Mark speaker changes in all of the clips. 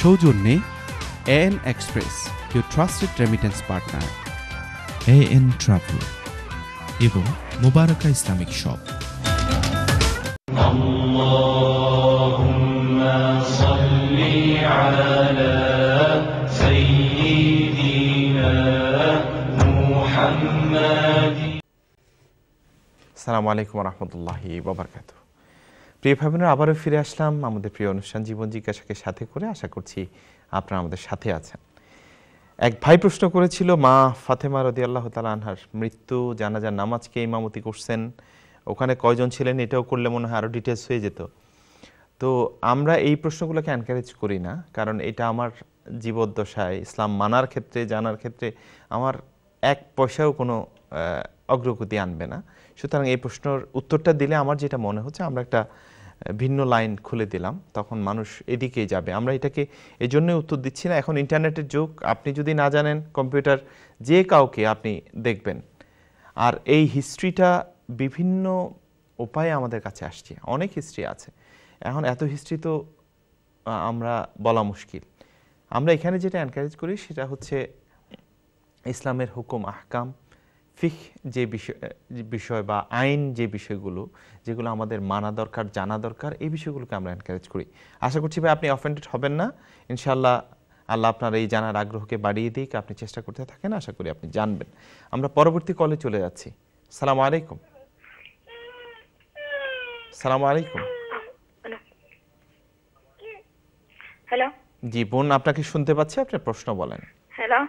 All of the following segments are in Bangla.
Speaker 1: সৌজন্যে AN Express, your trusted remittance partner, AN Travel এবং মোবারকা ইসলামিক শপ।
Speaker 2: আল্লাহুম্মা সাল্লি আলা সাইয়্যিদিনা মুহাম্মাদ।
Speaker 3: আসসালামু আলাইকুম ওয়া রাহমাতুল্লাহি ওয়া বারাকাতুহু। প্রিয় ভাই বোনেরা, আবারও ফিরে আসলাম আমাদের প্রিয় অনুষ্ঠান জীবন জিজ্ঞাসাকে সাথে করে। আশা করছি আপনারা আমাদের সাথে আছেন। এক ভাই প্রশ্ন করেছিল, মা ফাতেমা রাদিয়াল্লাহু তাআলা আনহার মৃত্যু জানাজার নামাজকে ইমামতি করছেন, ওখানে কয়জন ছিলেন, এটাও করলে মনে হয় আরও ডিটেলস হয়ে যেত। তো আমরা এই প্রশ্নগুলোকে এনকারেজ করি না, কারণ এটা আমার জীবদ্দশায় ইসলাম মানার ক্ষেত্রে, জানার ক্ষেত্রে আমার এক পয়সাও কোনো অগ্রগতি আনবে না। সুতরাং এই প্রশ্নের উত্তরটা দিলে আমার যেটা মনে হচ্ছে, আমরা একটা ভিন্ন লাইন খুলে দিলাম, তখন মানুষ এদিকেই যাবে। আমরা এটাকে এই জন্যই উত্তর দিচ্ছি না। এখন ইন্টারনেটের যুগ, আপনি যদি না জানেন কম্পিউটার, যে কাউকে আপনি দেখবেন। আর এই হিস্ট্রিটা বিভিন্ন উপায়ে আমাদের কাছে আসছে, অনেক হিস্ট্রি আছে। এখন এত হিস্ট্রি তো আমরা বলা মুশকিল। আমরা এখানে যেটা এনকারেজ করি সেটা হচ্ছে ইসলামের হুকুম আহকাম, ফিকহ যে বিষয় বা আইন যে বিষয়গুলো, যেগুলো আমাদের মানা দরকার, জানা দরকার, এই বিষয়গুলোকে আমরা এনকারেজ করি। আশা করছি ভাই আপনি অফেন্ডেড হবেন না। ইনশাআল্লাহ আল্লাহ আপনার এই জানার আগ্রহকে বাড়িয়ে দিক, আপনি চেষ্টা করতে থাকেন, আশা করি আপনি জানবেন। আমরা পরবর্তী কলে চলে যাচ্ছি। আসসালামু আলাইকুম। আসসালামু আলাইকুম।
Speaker 4: হ্যালো
Speaker 3: জি বোন, আপনাকে শুনতে পাচ্ছি, আপনার প্রশ্ন বলেন।
Speaker 4: হ্যালো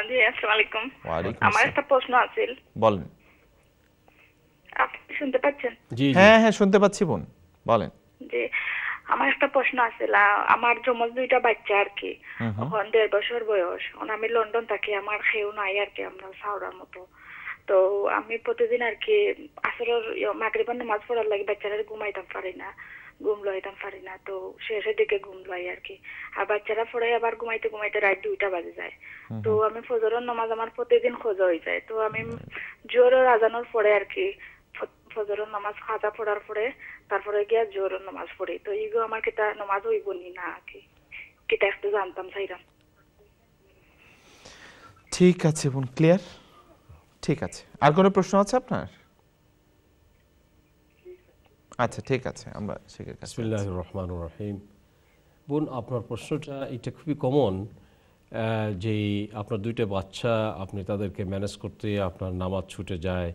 Speaker 4: জি, আসসালামু আলাইকুম।
Speaker 3: ওয়ালাইকুম
Speaker 4: আমার
Speaker 3: আসসালাম।
Speaker 4: একটা প্রশ্ন আছে,
Speaker 3: বলেন।
Speaker 4: আপনি শুনতে পাচ্ছেন?
Speaker 5: জি
Speaker 3: হ্যাঁ হ্যাঁ শুনতে পাচ্ছি বোন, বলেন।
Speaker 4: জি, আমার একটা প্রশ্ন আছে। আমার জমজ দুইটা বাচ্চা আর কি, এখন 1.5 বছর বয়স। আমি লন্ডন থাকি, আমার খেউ নাই আর কি, আমরা সাউরার মতো। তো আমি প্রতিদিন আর কি আসরের মাগরিবের নামাজ পড়ার লাগে বাচ্চারা ঘুমাইতাম পারি না, ঘুম লইতাম পারি না। তো শেষের দিকে ঘুম লাই আর কি। আর বাচ্চারা পড়ে আবার ঘুমাইতে ঘুমাইতে রাত 2টা বাজে যায়। তো আমি ফজরের নামাজ আমার প্রতিদিন খোঁজা হয়ে যায়। তো আমি জোহরের আজানের পরে আর কি ফজরের নামাজ খাজা পড়ার পরে তারপরে গিয়া জোহরের নামাজ পড়ি। তো এইগুলো আমার কিতা নামাজ হইব নি না কি কিতা একটু জানতাম চাইলাম।
Speaker 3: ঠিক আছে বোন, ক্লিয়ার। ঠিক আছে, আর কোনো প্রশ্ন আছে আপনার? আচ্ছা ঠিক আছে, আমরা শেখের কাছে।
Speaker 5: বিসমিল্লাহির রহমানির রহিম। বোন, আপনার প্রশ্নটা এটা খুবই কমন, যে আপনার দুইটা বাচ্চা, আপনি তাদেরকে ম্যানেজ করতে আপনার নামাজ ছুটে যায়,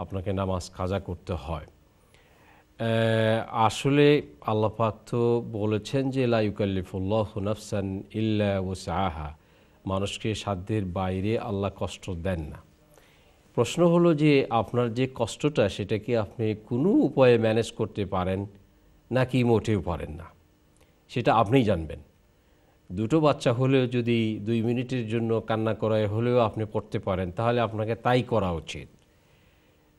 Speaker 5: আপনাকে নামাজ কাজা করতে হয়। আসলে আল্লাহ পাক তো বলেছেন যে লা ইউকাল্লিফুল্লাহু নাফসান ইল্লা ওয়াসআহা, মানুষকে সাধ্যের বাইরে আল্লাহ কষ্ট দেন না। প্রশ্ন হলো যে আপনার যে কষ্টটা, সেটা কি আপনি কোনো উপায়ে ম্যানেজ করতে পারেন নাকি মোটেও পারেন না, সেটা আপনিই জানবেন। দুটো বাচ্চা হলেও যদি 2 মিনিটের জন্য কান্না করায় হলেও আপনি পড়তে পারেন, তাহলে আপনাকে তাই করা উচিত।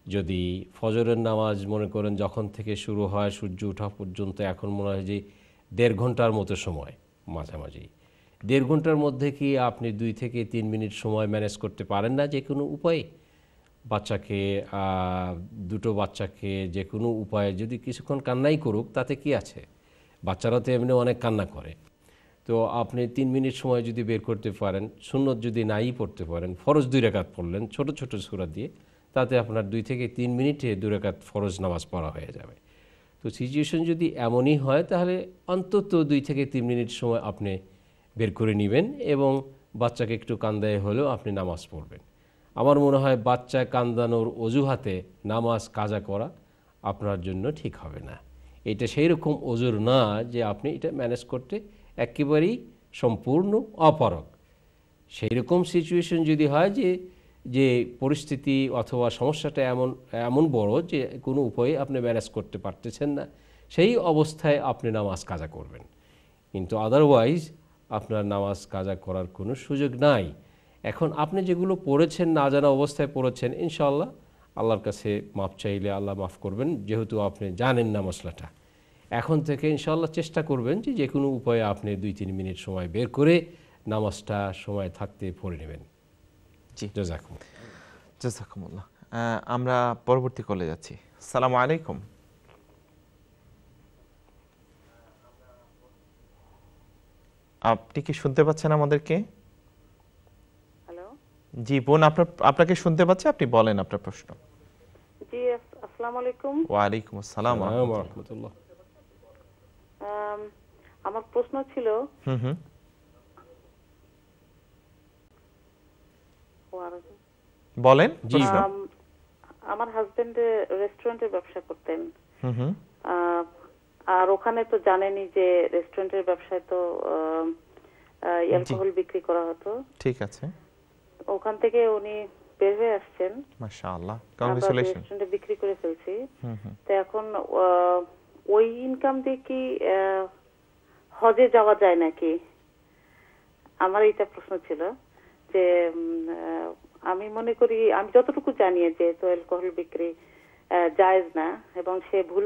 Speaker 5: যদি ফজরের নামাজ মনে করেন যখন থেকে শুরু হয় সূর্য ওঠা পর্যন্ত, এখন মনে হয় যে 1.5 ঘন্টার মতো সময়, মাঝামাঝি 1.5 ঘন্টার মধ্যে কি আপনি 2 থেকে 3 মিনিট সময় ম্যানেজ করতে পারেন না যে কোনো উপায়ে? বাচ্চাকে, দুটো বাচ্চাকে যে কোনো উপায়ে যদি কিছুক্ষণ কান্নাই করুক, তাতে কি আছে? বাচ্চারা তো এমনি অনেক কান্না করে। তো আপনি 3 মিনিট সময় যদি বের করতে পারেন, সুন্নত যদি নাই পড়তে পারেন, ফরজ 2 রাকাত পড়লেন ছোট ছোট সূরা দিয়ে, তাতে আপনার 2 থেকে 3 মিনিটে 2 রাকাত ফরজ নামাজ পড়া হয়ে যাবে। তো সিচুয়েশন যদি এমনই হয়, তাহলে অন্তত 2 থেকে 3 মিনিট সময় আপনি বের করে নেবেন এবং বাচ্চাকে একটু কান্দায় হলেও আপনি নামাজ পড়বেন। আমার মনে হয় বাচ্চা কান্দানোর অজুহাতে নামাজ কাজা করা আপনার জন্য ঠিক হবে না। এটা সেই রকম ওজোর না যে আপনি এটা ম্যানেজ করতে একেবারেই সম্পূর্ণ অপারগ। সেই রকম সিচুয়েশন যদি হয় যে পরিস্থিতি অথবা সমস্যাটা এমন বড় যে কোনো উপায়ে আপনি ম্যানেজ করতে পারতেছেন না, সেই অবস্থায় আপনি নামাজ কাজা করবেন। কিন্তু আদারওয়াইজ আপনার নামাজ কাজা করার কোনো সুযোগ নাই। এখন আপনি যেগুলো পড়েছেন, না জানা অবস্থায় পড়েছেন, ইনশাআল্লাহ আল্লাহর কাছে মাপ চাইলে আল্লাহ মাফ করবেন, যেহেতু আপনি জানেন না মশলাটা। এখন থেকে ইনশাআল্লাহ চেষ্টা করবেন যে কোনো উপায়ে আপনি 2-3 মিনিট সময় বের করে নামাজটা সময় থাকতে পড়ে নেবেন।
Speaker 3: জি,
Speaker 5: জাযাকুমুল্লাহ।
Speaker 3: আমরা পরবর্তী কলে যাচ্ছি। আসসালামু আলাইকুম। আপনি কি শুনতে পাচ্ছেন আমাদেরকে?
Speaker 6: হ্যালো,
Speaker 3: জি বোন, আপনাকে শুনতে পাচ্ছে, আপনি বলেন আপনার প্রশ্ন।
Speaker 6: জি আসসালামু আলাইকুম।
Speaker 3: ওয়ালাইকুম আসসালাম ওয়া রাহমাতুল্লাহ।
Speaker 5: রাহমাতুল্লাহ।
Speaker 6: আমার প্রশ্ন ছিল
Speaker 3: হুম হুম বলেন
Speaker 5: জি
Speaker 3: প্রশ্ন।
Speaker 6: আমার হাজবেন্ড রেস্টুরেন্টের ব্যবসা করতেন,
Speaker 3: হুম হুম
Speaker 6: আর ওখানে তো জানেনই যে রেস্টুরেন্টের ব্যবসায় তো অ্যালকোহল বিক্রি করা হতো।
Speaker 3: ঠিক আছে,
Speaker 6: ওখান থেকে উনি বের হয়ে আসছেন,
Speaker 3: মাশাআল্লাহ,
Speaker 6: আমরা
Speaker 3: কংগ্রেচুলেশন।
Speaker 6: রেস্টুরেন্টে বিক্রি করে ফেলছি।
Speaker 3: হুম হুম
Speaker 6: তো এখন ওই ইনকাম দিয়ে কি হজে যাওয়া যায় নাকি? আমার এইটা প্রশ্ন ছিল যে আমি মনে করি, আমি যতটুকু জানি যে তো অ্যালকোহল বিক্রি জায়েজ না, এবং সে ভুল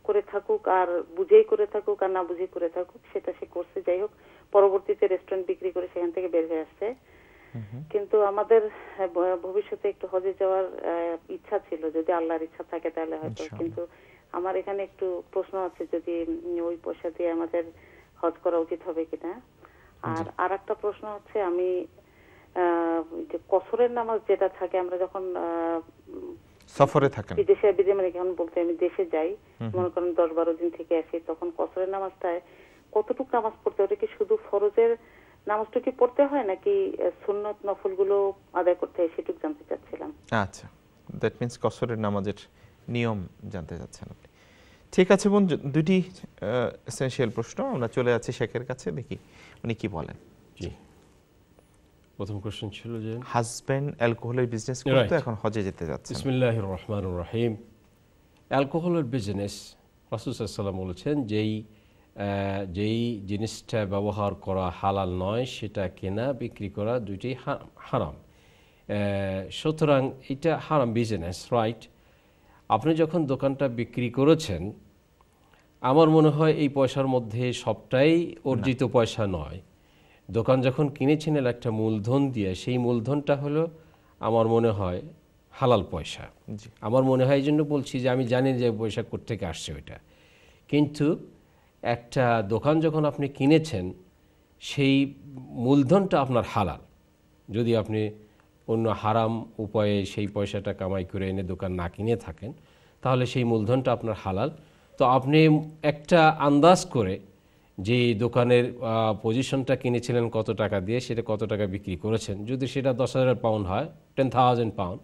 Speaker 6: করে থাকুক আর বুঝেই করে থাকুক আর না বুঝেই করে থাকুক, সেটা সে করছে। যাই হোক, পরবর্তীতে রেস্টুরেন্ট বিক্রি করে সেখান থেকে বের হয়ে আসছে। কিন্তু আমাদের ভবিষ্যতে একটু হজে যাওয়ার ইচ্ছা ছিল, যদি আল্লাহর ইচ্ছা থাকে তাহলে হয়তো। কিন্তু আমার এখানে একটু প্রশ্ন আছে, যদি ওই পয়সা দিয়ে আমাদের হজ করা উচিত হবে কিনা। আর একটা প্রশ্ন হচ্ছে, আমি যে কসরের নামাজ যেটা থাকে, আমরা যখন
Speaker 3: সফরে থাকেন,
Speaker 6: বিদেশে মানে এখন বলতে আমি দেশে যাই, মনে করেন 10-12 দিন থেকে আসি, তখন কসরের নামাজটায় কতটুকু নামাজ পড়তে, ওটা কি শুধু ফরজের নামাজটা কি পড়তে হয় নাকি সুন্নত নফল গুলো আদায় করতে হয়, সেটুকু জানতে চাচ্ছিলাম।
Speaker 3: আচ্ছা, দ্যাট মিন্স কসরের নামাজের নিয়ম জানতে চাচ্ছেন আপনি। ঠিক আছে বোন, দুটি এসেনশিয়াল প্রশ্ন। আমরা চলে যাচ্ছি শেখের কাছে, দেখি উনি কি বলেন।
Speaker 5: জি, প্রথম কোশ্চেন ছিল যে
Speaker 3: হাজবেন্ড অ্যালকোহলের বিজনেস করতে, এখন হজে যেতে যাচ্ছে।
Speaker 5: বিসমিল্লাহির রহমানির রহিম। অ্যালকোহলের বিজনেস, রাসূল সাল্লাল্লাহু আলাইহি ওয়াসাল্লাম বলেছেন, যেই জিনিসটা ব্যবহার করা হালাল নয় সেটা কেনা বিক্রি করা দুইটাই হারাম। সুতরাং এটা হারাম বিজনেস, রাইট? আপনি যখন দোকানটা বিক্রি করেছেন, আমার মনে হয় এই পয়সার মধ্যে সবটাই অর্জিত পয়সা নয়। দোকান যখন কিনেছেন একটা মূলধন দিয়ে, সেই মূলধনটা হলো আমার মনে হয় হালাল পয়সা। আমার মনে হয়, এই জন্য বলছি যে আমি জানি যে পয়সা কোত্থেকে আসছে ওইটা। কিন্তু একটা দোকান যখন আপনি কিনেছেন, সেই মূলধনটা আপনার হালাল। যদি আপনি অন্য হারাম উপায়ে সেই পয়সাটা কামাই করে এনে দোকান না কিনে থাকেন, তাহলে সেই মূলধনটা আপনার হালাল। তো আপনি একটা আন্দাজ করে যে দোকানের পজিশনটা কিনেছিলেন কত টাকা দিয়ে, সেটা কত টাকা বিক্রি করেছেন, যদি সেটা 10,000 পাউন্ড হয়, 10,000 পাউন্ড,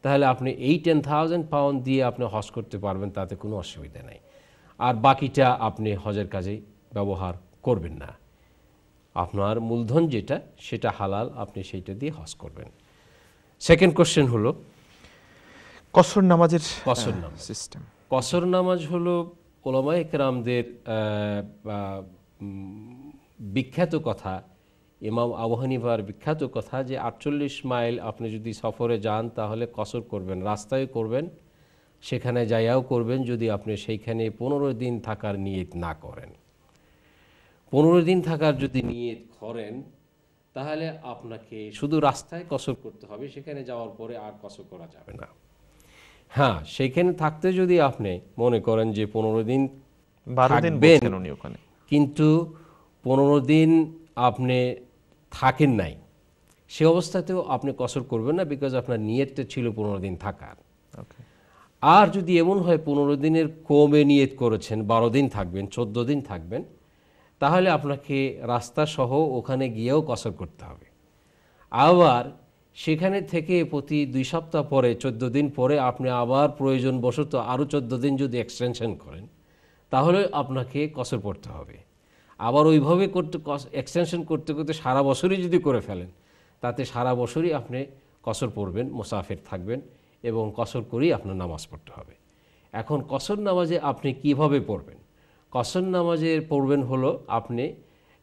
Speaker 5: তাহলে আপনি এই 10,000 পাউন্ড দিয়ে আপনি হজ করতে পারবেন, তাতে কোনো অসুবিধা নেই। আর বাকিটা আপনি হজের কাজেই ব্যবহার করবেন না। আপনার মূলধন যেটা, সেটা হালাল, আপনি সেইটা দিয়ে হজ করবেন। সেকেন্ড কোশ্চেন হলো
Speaker 3: কসর নামাজের
Speaker 5: সিস্টেম। কসর নামাজ হলো উলামায়ে কেরামদের বিখ্যাত কথা, ইমাম আবু হানিফার বিখ্যাত কথা, যে 48 মাইল আপনি যদি সফরে যান তাহলে কসর করবেন, রাস্তায় করবেন, সেখানে যাইয়াও করবেন, যদি আপনি সেইখানে 15 দিন থাকার নিয়ত না করেন। 15 দিন থাকার যদি নিয়ত করেন, তাহলে আপনাকে শুধু রাস্তায় কসর করতে হবে, সেখানে যাওয়ার পরে আর কসর করা যাবে না। হ্যাঁ, সেইখানে থাকতে যদি আপনি মনে করেন যে 15 দিন থাকবেন, কিন্তু 15 দিন আপনি থাকেন নাই, সে অবস্থাতেও আপনি কসর করবেন না, বিকজ আপনার নিয়তটা ছিল 15 দিন থাকার। আর যদি এমন হয় 15 দিনের কমে নিয়ত করেছেন, 12 দিন থাকবেন, 14 দিন থাকবেন, তাহলে আপনাকে রাস্তা সহ ওখানে গিয়েও কসর করতে হবে। আবার সেখানে থেকে প্রতি 2 সপ্তাহ পরে, 14 দিন পরে আপনি আবার প্রয়োজন বশত আরও 14 দিন যদি এক্সটেনশন করেন, তাহলে আপনাকে কসর পড়তে হবে। আবার ওইভাবে এক্সটেনশন করতে করতে সারা বছরই যদি করে ফেলেন, তাতে সারা বছরই আপনি কসর পড়বেন, মুসাফির থাকবেন, এবং কসর করেই আপনার নামাজ পড়তে হবে। এখন কসর নামাজে আপনি কিভাবে পড়বেন? কসর নামাজে পড়বেন হলো, আপনি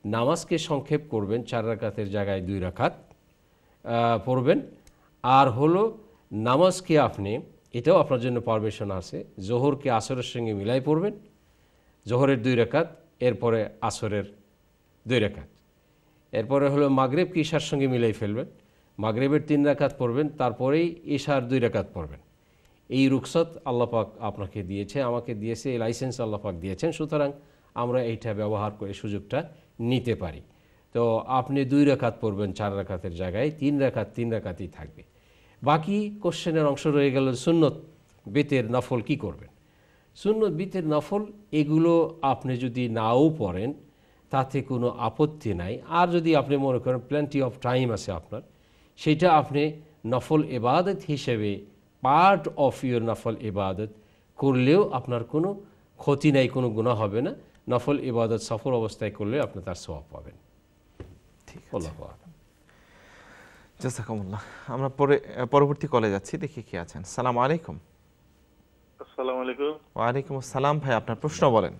Speaker 5: নামাজকে সংক্ষেপ করবেন, 4 রাকাতের জায়গায় 2 রাকাত পড়বেন। আর হলো নামাজকে আপনি, এটাও আপনার জন্য পারমিশন আছে, জোহরকে আসরের সঙ্গে মিলাই পড়বেন, জোহরের 2 রাকাত, এরপরে আসরের 2 রাকাত, এরপরে হলো মাগরিবকে ইশার সঙ্গে মিলাই ফেলবেন, মাগরিবের 3 রাকাত পড়বেন, তারপরেই ইশার 2 রাকাত পড়বেন। এই রুখসত আল্লাহ পাক আপনাকে দিয়েছে, আমাকে দিয়েছে, এই লাইসেন্স আল্লাহ পাক দিয়েছেন। সুতরাং আমরা এইটা ব্যবহার করে সুযোগটা নিতে পারি। তো আপনি 2 রাকাত পড়বেন 4 রাকাতের জায়গায়, 3 রাকাতই থাকবে। বাকি কোশ্চেনের অংশ রয়ে গেল সুন্নত বেতের নফল কি করবেন। সুন্নত বেতের নফল এগুলো আপনি যদি নাও পড়েন তাতে কোনো আপত্তি নাই। আর যদি আপনি মনে করেন প্ল্যান্টি অফ টাইম আছে আপনার, সেটা আপনি নফল ইবাদত হিসেবে পার্ট অফ ইউর নফল ইবাদত করলেও আপনার কোনো ক্ষতি নাই, কোনো গুনাহ হবে না। নফল ইবাদত সফর অবস্থায় করলে আপনি তার সওয়াব পাবেন।
Speaker 3: ঠিক আছে,
Speaker 5: আল্লাহু আ'লাম।
Speaker 3: জাযাকুমুল্লাহ। আমরা পরবর্তী কলে যাচ্ছি, দেখি কি আছেন। আসসালামু আলাইকুম।
Speaker 7: আসসালামু আলাইকুম।
Speaker 3: ওয়ালাইকুম আসসালাম। ভাই আপনার প্রশ্ন বলেন।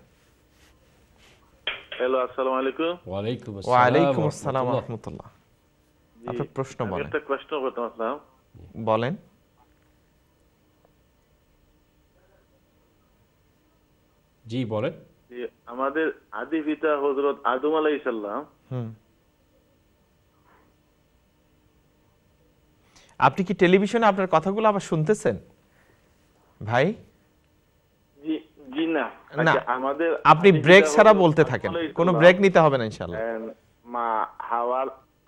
Speaker 7: হ্যালো, আসসালামু আলাইকুম।
Speaker 5: ওয়ালাইকুম
Speaker 3: ওয়ালাইকুম
Speaker 5: আসসালাম
Speaker 3: আসসালাম ওয়া
Speaker 5: রাহমাতুল্লাহ।
Speaker 3: রাহমাতুল্লাহ। আপনার প্রশ্ন
Speaker 7: আমি
Speaker 3: বলেন।
Speaker 7: একটা প্রশ্ন করতে আসলাম।
Speaker 3: বলেন।
Speaker 5: জি বলেন।
Speaker 7: যে আমাদের আদি পিতা হযরত আদম আলাইহিস সালাম,
Speaker 3: আপনি কি টেলিভিশনে আপনার কথাগুলো আবার শুনতেছেন ভাই?
Speaker 7: জি জি না,
Speaker 3: না,
Speaker 7: আমাদের
Speaker 3: আপনি
Speaker 7: আদি
Speaker 3: ব্রেক
Speaker 7: পিতা
Speaker 3: ছাড়া
Speaker 7: হযরত
Speaker 3: বলতে
Speaker 7: আদম
Speaker 3: থাকেন,
Speaker 7: আলাইহিস
Speaker 3: কোনো
Speaker 7: সালাম,
Speaker 3: ব্রেক নিতে হবে না ইনশাআল্লাহ।
Speaker 7: মা হাওয়া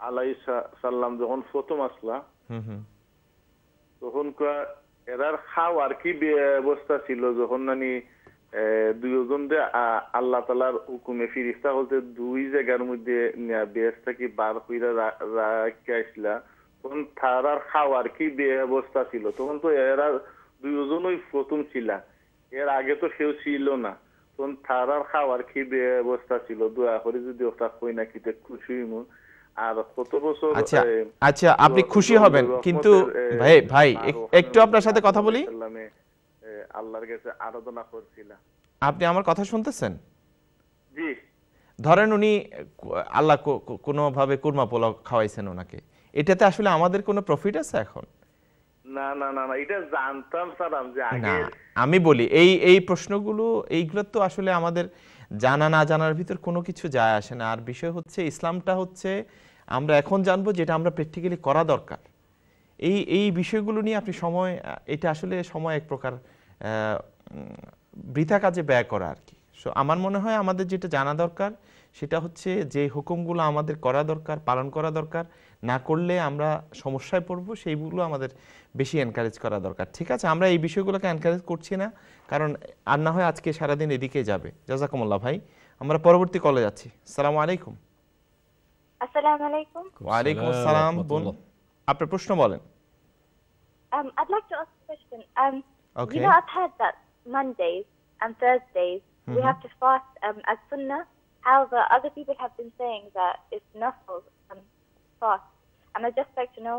Speaker 7: আলাইহিস সালাম যখন প্রথম আসলা, তখন এরার খাওয়ার কি ব্যবস্থা ছিল? যখন নানি দুইজন আল্লাহ তাআলার হুকুমে ফিরিস্তা বলতে 2 জায়গার মধ্যে বেহেশত কি বার কইরা রাখা আসলা, তখন তারার খাওয়ার কি ব্যবস্থা ছিল? তখন তো এরা দুইজনই প্রথম ছিল, এর আগে তো কেউ ছিল না। তখন তারার খাওয়ার কি ব্যবস্থা ছিল? দয়া করে যদি ওটা কই না, কিতে খুশি হইমু। আর কত বছর
Speaker 3: আচ্ছা আচ্ছা, আপনি খুশি হবেন, কিন্তু ভাই একটু আপনার সাথে কথা বলি।
Speaker 7: আল্লাহর কাছে আরাধনা করছিলাম।
Speaker 3: আপনি আমার কথা শুনতেছেন?
Speaker 7: জি।
Speaker 3: ধরেন উনি আল্লাহ কোনোভাবে কুরমা পোলাও খাওয়াইছেন ওনাকে, এটাতে আসলে আমাদের কোনো প্রফিট আছে এখন?
Speaker 7: না না না না, এটা জানতাম স্যার যে আগে।
Speaker 3: না, আমি বলি এই প্রশ্নগুলো এইগুলো তো আসলে আমাদের জানা না জানার ভিতর কোনো কিছু যায় আসে না। আর বিষয় হচ্ছে ইসলামটা হচ্ছে আমরা এখন জানবো যেটা আমরা প্র্যাকটিক্যালি করা দরকার। এই বিষয়গুলো নিয়ে আপনি সময়, এটা আসলে সময় এক প্রকার বৃথা কাজে ব্যয় করা আর কি। সো আমার মনে হয় আমাদের যেটা জানা দরকার সেটা হচ্ছে যে হুকুমগুলো আমাদের করা দরকার, পালন করা দরকার, না করলে আমরা সমস্যায় পড়ব, সেইগুলো আমাদের বেশি এনকারেজ করা দরকার। ঠিক আছে, আমরা এই বিষয়গুলোকে এনকারেজ করছি না, কারণ আর না হয় আজকে সারাদিন এদিকে যাবে। জাযাকুমুল্লাহ ভাই। আমরা পরবর্তী কলে যাচ্ছি। আসসালামু আলাইকুম।
Speaker 8: Assalamu alaikum.
Speaker 3: ওয়ালাইকুম আসসালাম। বোন, আপনার প্রশ্ন বলেন।
Speaker 8: I'd like to ask a question.
Speaker 3: Okay.
Speaker 8: You know, I've heard that Mondays and Thursdays we have to fast as sunnah. However, other people have been saying that it's nafil fast, and I'd just like to know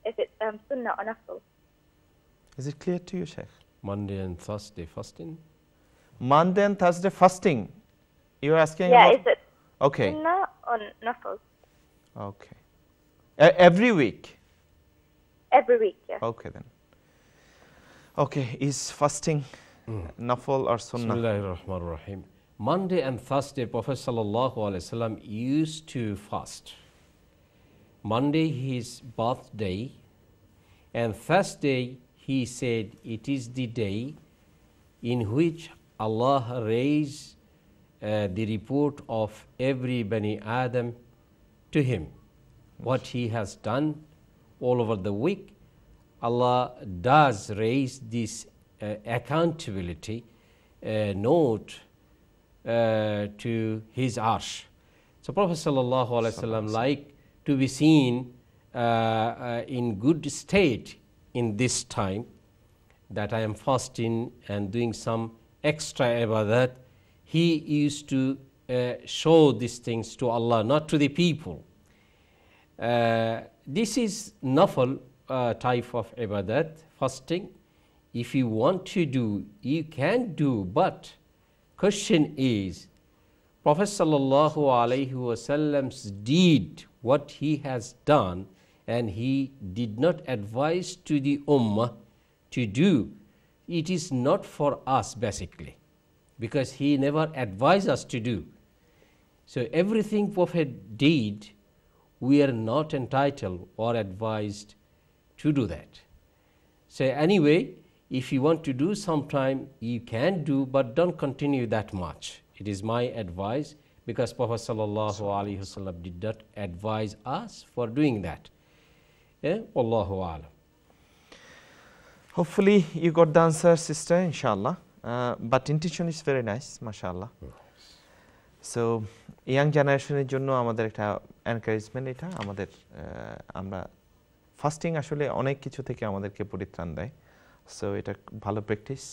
Speaker 8: if it's sunnah or nafil.
Speaker 3: Is it clear to you, Sheikh?
Speaker 5: Monday and Thursday fasting.
Speaker 3: Monday and Thursday fasting. You're asking
Speaker 8: Yeah,
Speaker 3: about?
Speaker 8: is it
Speaker 3: Okay.
Speaker 8: sunnah or nafil?
Speaker 3: Okay. Every week.
Speaker 8: Every week, yeah.
Speaker 3: Okay then. Okay, is fasting nafil or sunnah?
Speaker 5: Bismillahirrahmanirrahim. Monday and Thursday, Prophet sallallahu alaihi wasallam used to fast. Monday his birthday, and Thursday he said it is the day in which Allah raised the report of every Bani Adam to him. What he has done all over the week, Allah does raise this accountability note to his arsh. So Prophet sallallahu alaihi wasallam like to be seen in good state in this time, that I am fasting and doing some extra ibadat. He used to show these things to Allah, not to the people. This is nafal type of ibadat, fasting. If you want to do, you can do, but question is, Prophet sallallahu alaihi wasallam's deed, what he has done, and he did not advise to the ummah to do, it is not for us basically, because he never advised us to do. So everything Prophet did, we are not entitled or advised to do that. So anyway, if you want to do sometime, you can do, but don't continue that much. It is my advice. because Prophet sallallahu alaihi wasallam did not advise us for doing that. Allahu a'lam.
Speaker 3: Hopefully you got the answer, sister, inshallah. But intention is very nice, mashallah. So young জেনারেশনের জন্য আমাদের একটা এনকারেজমেন্ট, এটা আমাদের আমরা ফাস্টিং আসলে অনেক কিছু থেকে আমাদেরকে পরিত্রাণ দেয়। সো এটা ভালো প্র্যাকটিস।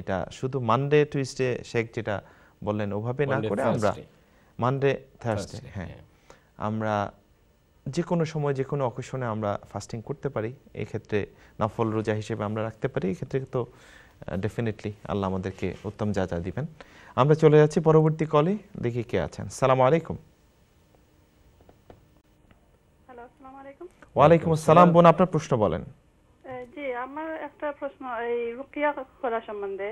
Speaker 3: এটা শুধু মানডে টুইসডে শেখ যেটা বললেন ওভাবে না করে আমরা মানডে থার্সডে, হ্যাঁ, আমরা যে কোনো সময় যে কোনো অকেশনে আমরা ফাস্টিং করতে পারি। এই ক্ষেত্রে নফল রোজা হিসেবে আমরা রাখতে পারি। এই ক্ষেত্রে তো ডেফিনেটলি আল্লাহ আমাদেরকে উত্তম যা দিবেন। আমরা চলে যাচ্ছি পরবর্তী কলে, দেখি কে আছেন। আসসালামু আলাইকুম।
Speaker 9: হ্যালো, আসসালামু আলাইকুম।
Speaker 3: ওয়ালাইকুম আসসালাম। বোন, আপনার প্রশ্ন বলেন।
Speaker 9: জি, আমার একটা প্রশ্ন এই রুকিয়া করা সম্বন্ধে।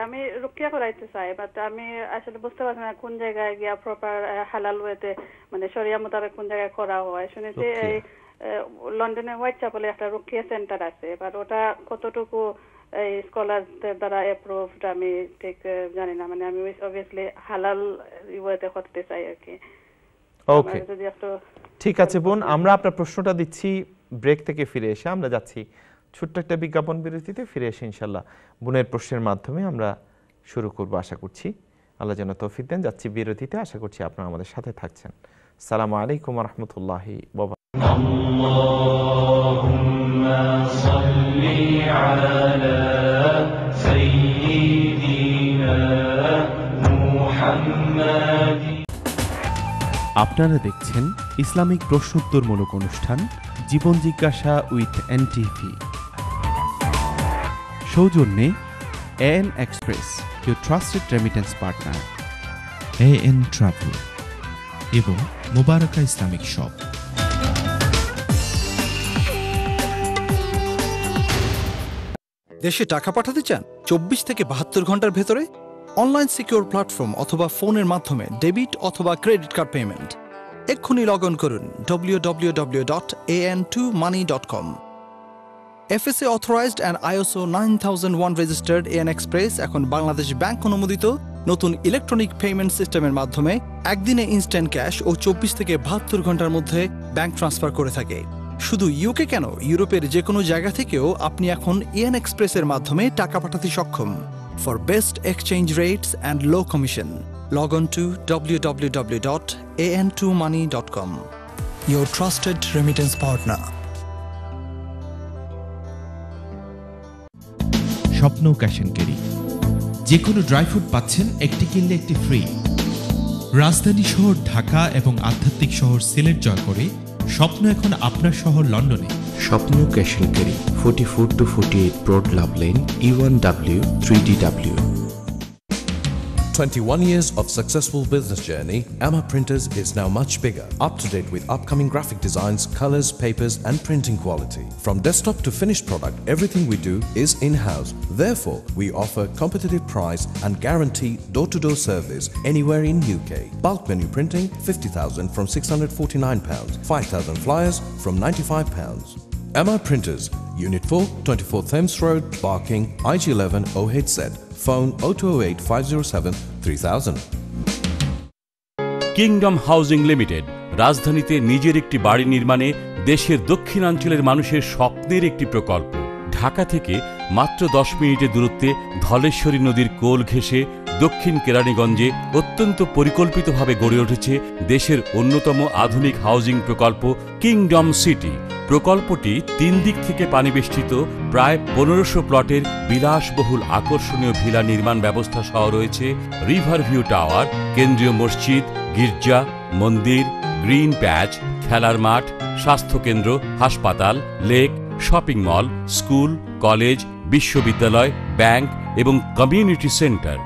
Speaker 9: আমি রুকিয়া করাইতে চাই, বাট আমি আসলে বুঝতে পারছি না কোন জায়গায় গিয়া প্রপার হালাল ওয়েতে, মানে শরিয়া মোতাবেক কোন জায়গায় করা হয়। শুনেছি এই লন্ডনে হোয়াইট চ্যাপেলে একটা রুকিয়া সেন্টার আছে, বাট ওটা কতটুকু এই স্কলারদের দ্বারা অ্যাপ্রুভড আমি ঠিক জানি না। মানে আমি অবভিয়াসলি হালাল ওয়েতে করতে চাই আর কি।
Speaker 3: ওকে, ঠিক আছে বোন, আমরা আপনার প্রশ্নটা দিচ্ছি। ব্রেক থেকে ফিরে এসে আমরা যাচ্ছি ছোট্ট একটা বিজ্ঞাপন বিরতিতে। ফিরে এসে ইনশাল্লাহ বোনের প্রশ্নের মাধ্যমে আমরা শুরু করব আশা করছি। আল্লাহ যেন তৌফিক দেন। যাচ্ছি বিরতিতে, আশা করছি আপনারা আমাদের সাথে থাকছেন। আসসালামু আলাইকুম ওয়া রাহমাতুল্লাহি ওয়া বারাকাতুহু।
Speaker 2: আল্লাহুম্মা সাল্লি আলা সাইয়্যিদিনা মুহাম্মাদ।
Speaker 1: আপনারা দেখছেন ইসলামিক প্রশ্নোত্তরমূলক অনুষ্ঠান জীবন জিজ্ঞাসা উইথ এনটিভি। সৌজন্যে AN express, your trusted remittance partner, AN travel এবং মোবারকা ইসলামিক শপ।
Speaker 10: দেশে টাকা পাঠাতে চান 24 থেকে 72 ঘন্টার ভেতরে? অনলাইন সিকিউর প্ল্যাটফর্ম অথবা ফোনের মাধ্যমে ডেবিট অথবা ক্রেডিট কার্ড পেমেন্ট। এক্ষুনি লগ ইন করুন www.an2money.com। FSA authorized and ISO 9001 registered AN Express এখন বাংলাদেশ ব্যাংক অনুমোদিত নতুন ইলেকট্রনিক পেমেন্ট সিস্টেমের মাধ্যমে একদিনে ইনস্ট্যান্ট ক্যাশ ও 24 থেকে 72 ঘন্টার মধ্যে ব্যাংক ট্রান্সফার করে থাকে। শুধু ইউকে কেন, ইউরোপের যে কোনো জায়গা থেকেও আপনি এখন AN Express-এর মাধ্যমে টাকা পাঠাতে সক্ষম। For best exchange rates and low commission, log on to www.an2money.com. Your trusted remittance partner.
Speaker 1: স্বপ্ন ক্যাশ এন্ড ক্যারি, যে কোনো ড্রাই ফ্রুট পাচ্ছেন একটি কিনলে একটি ফ্রি। রাজধানী শহর ঢাকা এবং আধ্যাত্মিক শহর সিলেট জয় করে স্বপ্ন এখন আপনার শহর লন্ডনে।
Speaker 11: Swapna cash and carry, 44 to 48 Broad Love Lane, E1W 3DW.
Speaker 12: 21 years of successful business journey, Amma Printers is now much bigger, up to date with upcoming graphic designs, colors, papers and printing quality. From desktop to finished product, everything we do is in-house. Therefore, we offer competitive price and guarantee door-to-door service anywhere in UK. Bulk menu printing, 50,000 from £649, 5,000 flyers from £95. Amma Printers, Unit 4, 24 Thames Road, Barking, IG11 OHZ. Phone 0208 507 3000.
Speaker 13: Kingdom housing limited রাজধানীতে নিজের একটি বাড়ি নির্মাণে দেশের দক্ষিণাঞ্চলের মানুষের স্বপ্নের একটি প্রকল্প। ঢাকা থেকে মাত্র 10 মিনিটের দূরত্বে ধলেশ্বরী নদীর কোল ঘেঁষে দক্ষিণ কেরানীগঞ্জে অত্যন্ত পরিকল্পিতভাবে গড়ে উঠেছে দেশের অন্যতম আধুনিক হাউজিং প্রকল্প কিংডম সিটি। প্রকল্পটি 3 দিক থেকে পানিবেষ্টিত প্রায় 1500 প্লটের বিলাসবহুল আকর্ষণীয় ভিলা নির্মাণ ব্যবস্থা সহ রয়েছে রিভার ভিউ টাওয়ার, কেন্দ্রীয় মসজিদ, গির্জা, মন্দির, গ্রিন প্যাচ, খেলার মাঠ, স্বাস্থ্যকেন্দ্র, হাসপাতাল, lake, shopping mall, school, college, বিশ্ববিদ্যালয়, ব্যাংক এবং কমিউনিটি সেন্টার।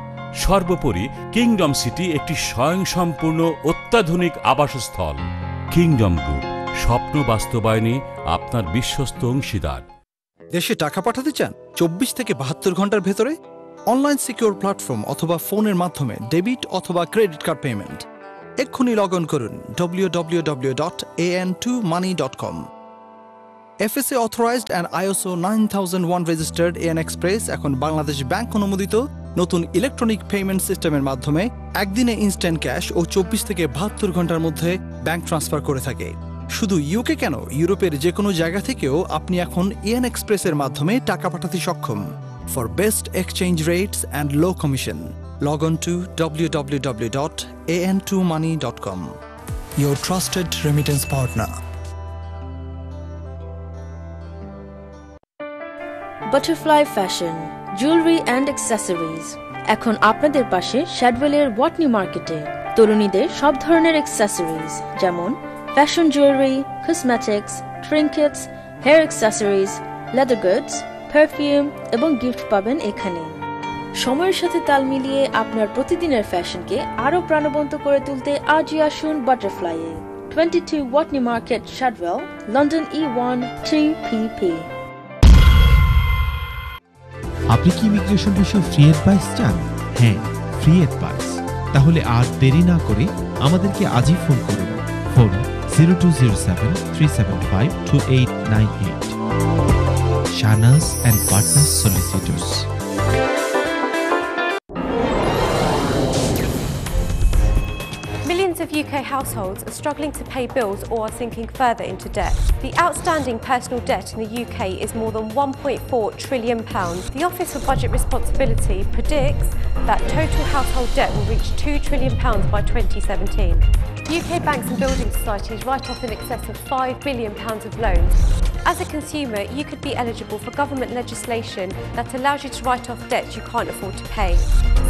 Speaker 13: সর্বোপরি কিংডম সিটি একটি স্বয়ংসম্পূর্ণ অত্যাধুনিক আবাসস্থল। কিংডম গ্রুপ, স্বপ্ন বাস্তবায়নে আপনার বিশ্বস্ত অংশীদার।
Speaker 10: দেশে টাকা পাঠাতে চান 24 থেকে 72 ঘন্টার ভেতরে? অনলাইন সিকিউর প্ল্যাটফর্ম অথবা ফোনের মাধ্যমে ডেবিট অথবা ক্রেডিট কার্ড পেমেন্ট। এক্ষুনি লগ ইন করুন www.an2money.com। FSA authorized and ISO 9001 registered AN Express এখন বাংলাদেশ ব্যাংক অনুমোদিত নতুন ইলেকট্রনিক পেমেন্ট সিস্টেমের মাধ্যমে একদিনে ইনস্ট্যান্ট ক্যাশ ও 24 থেকে 72 ঘন্টার মধ্যে ব্যাংক ট্রান্সফার করে থাকে। শুধু ইউকে কেন, ইউরোপের যে কোনো জায়গা থেকেও আপনি এখন EN এক্সপ্রেসের মাধ্যমে টাকা পাঠাতে সক্ষম। For best exchange rates and low commission, log on to www.an2money.com. Your trusted remittance partner.
Speaker 14: Butterfly Fashion, Jewelry and Accessories এখন আপনাদের পাশে শ্যাডওয়েলের ওয়াটনি মার্কেটে তরুণীদের সব ধরনের অ্যাক্সেসরিজ যেমন fashion jewellery, cosmetics, trinkets, hair accessories, leather goods, perfume এবং গিফট পাবেন এখানে। সময়ের সাথে তাল মিলিয়ে আপনার প্রতিদিনের ফ্যাশনকে আরও প্রাণবন্ত করে তুলতে আজই আসুন বাটারফ্লাইয়ে, 22 Watney Market, Shadwell, London E1 2PP।
Speaker 1: আপনি কি ইমিগ্রেশন বিষয়ে ফ্রি অ্যাডভাইস চান? হ্যাঁ, ফ্রি অ্যাডভাইস। তাহলে আর দেরি না করে আমাদেরকে আজই ফোন করুন। Phone 0207-375-2898। Shahnaz and partners solicitors.
Speaker 15: Millions of UK households are struggling to pay bills or are sinking further into debt. The outstanding personal debt in the UK is more than £1.4 trillion. The Office for Budget Responsibility predicts that total household debt will reach £2 trillion by 2017. UK banks and building societies write off in excess of £5 billion of loans. As a consumer, you could be eligible for government legislation that allows you to write off debt you can't afford to pay.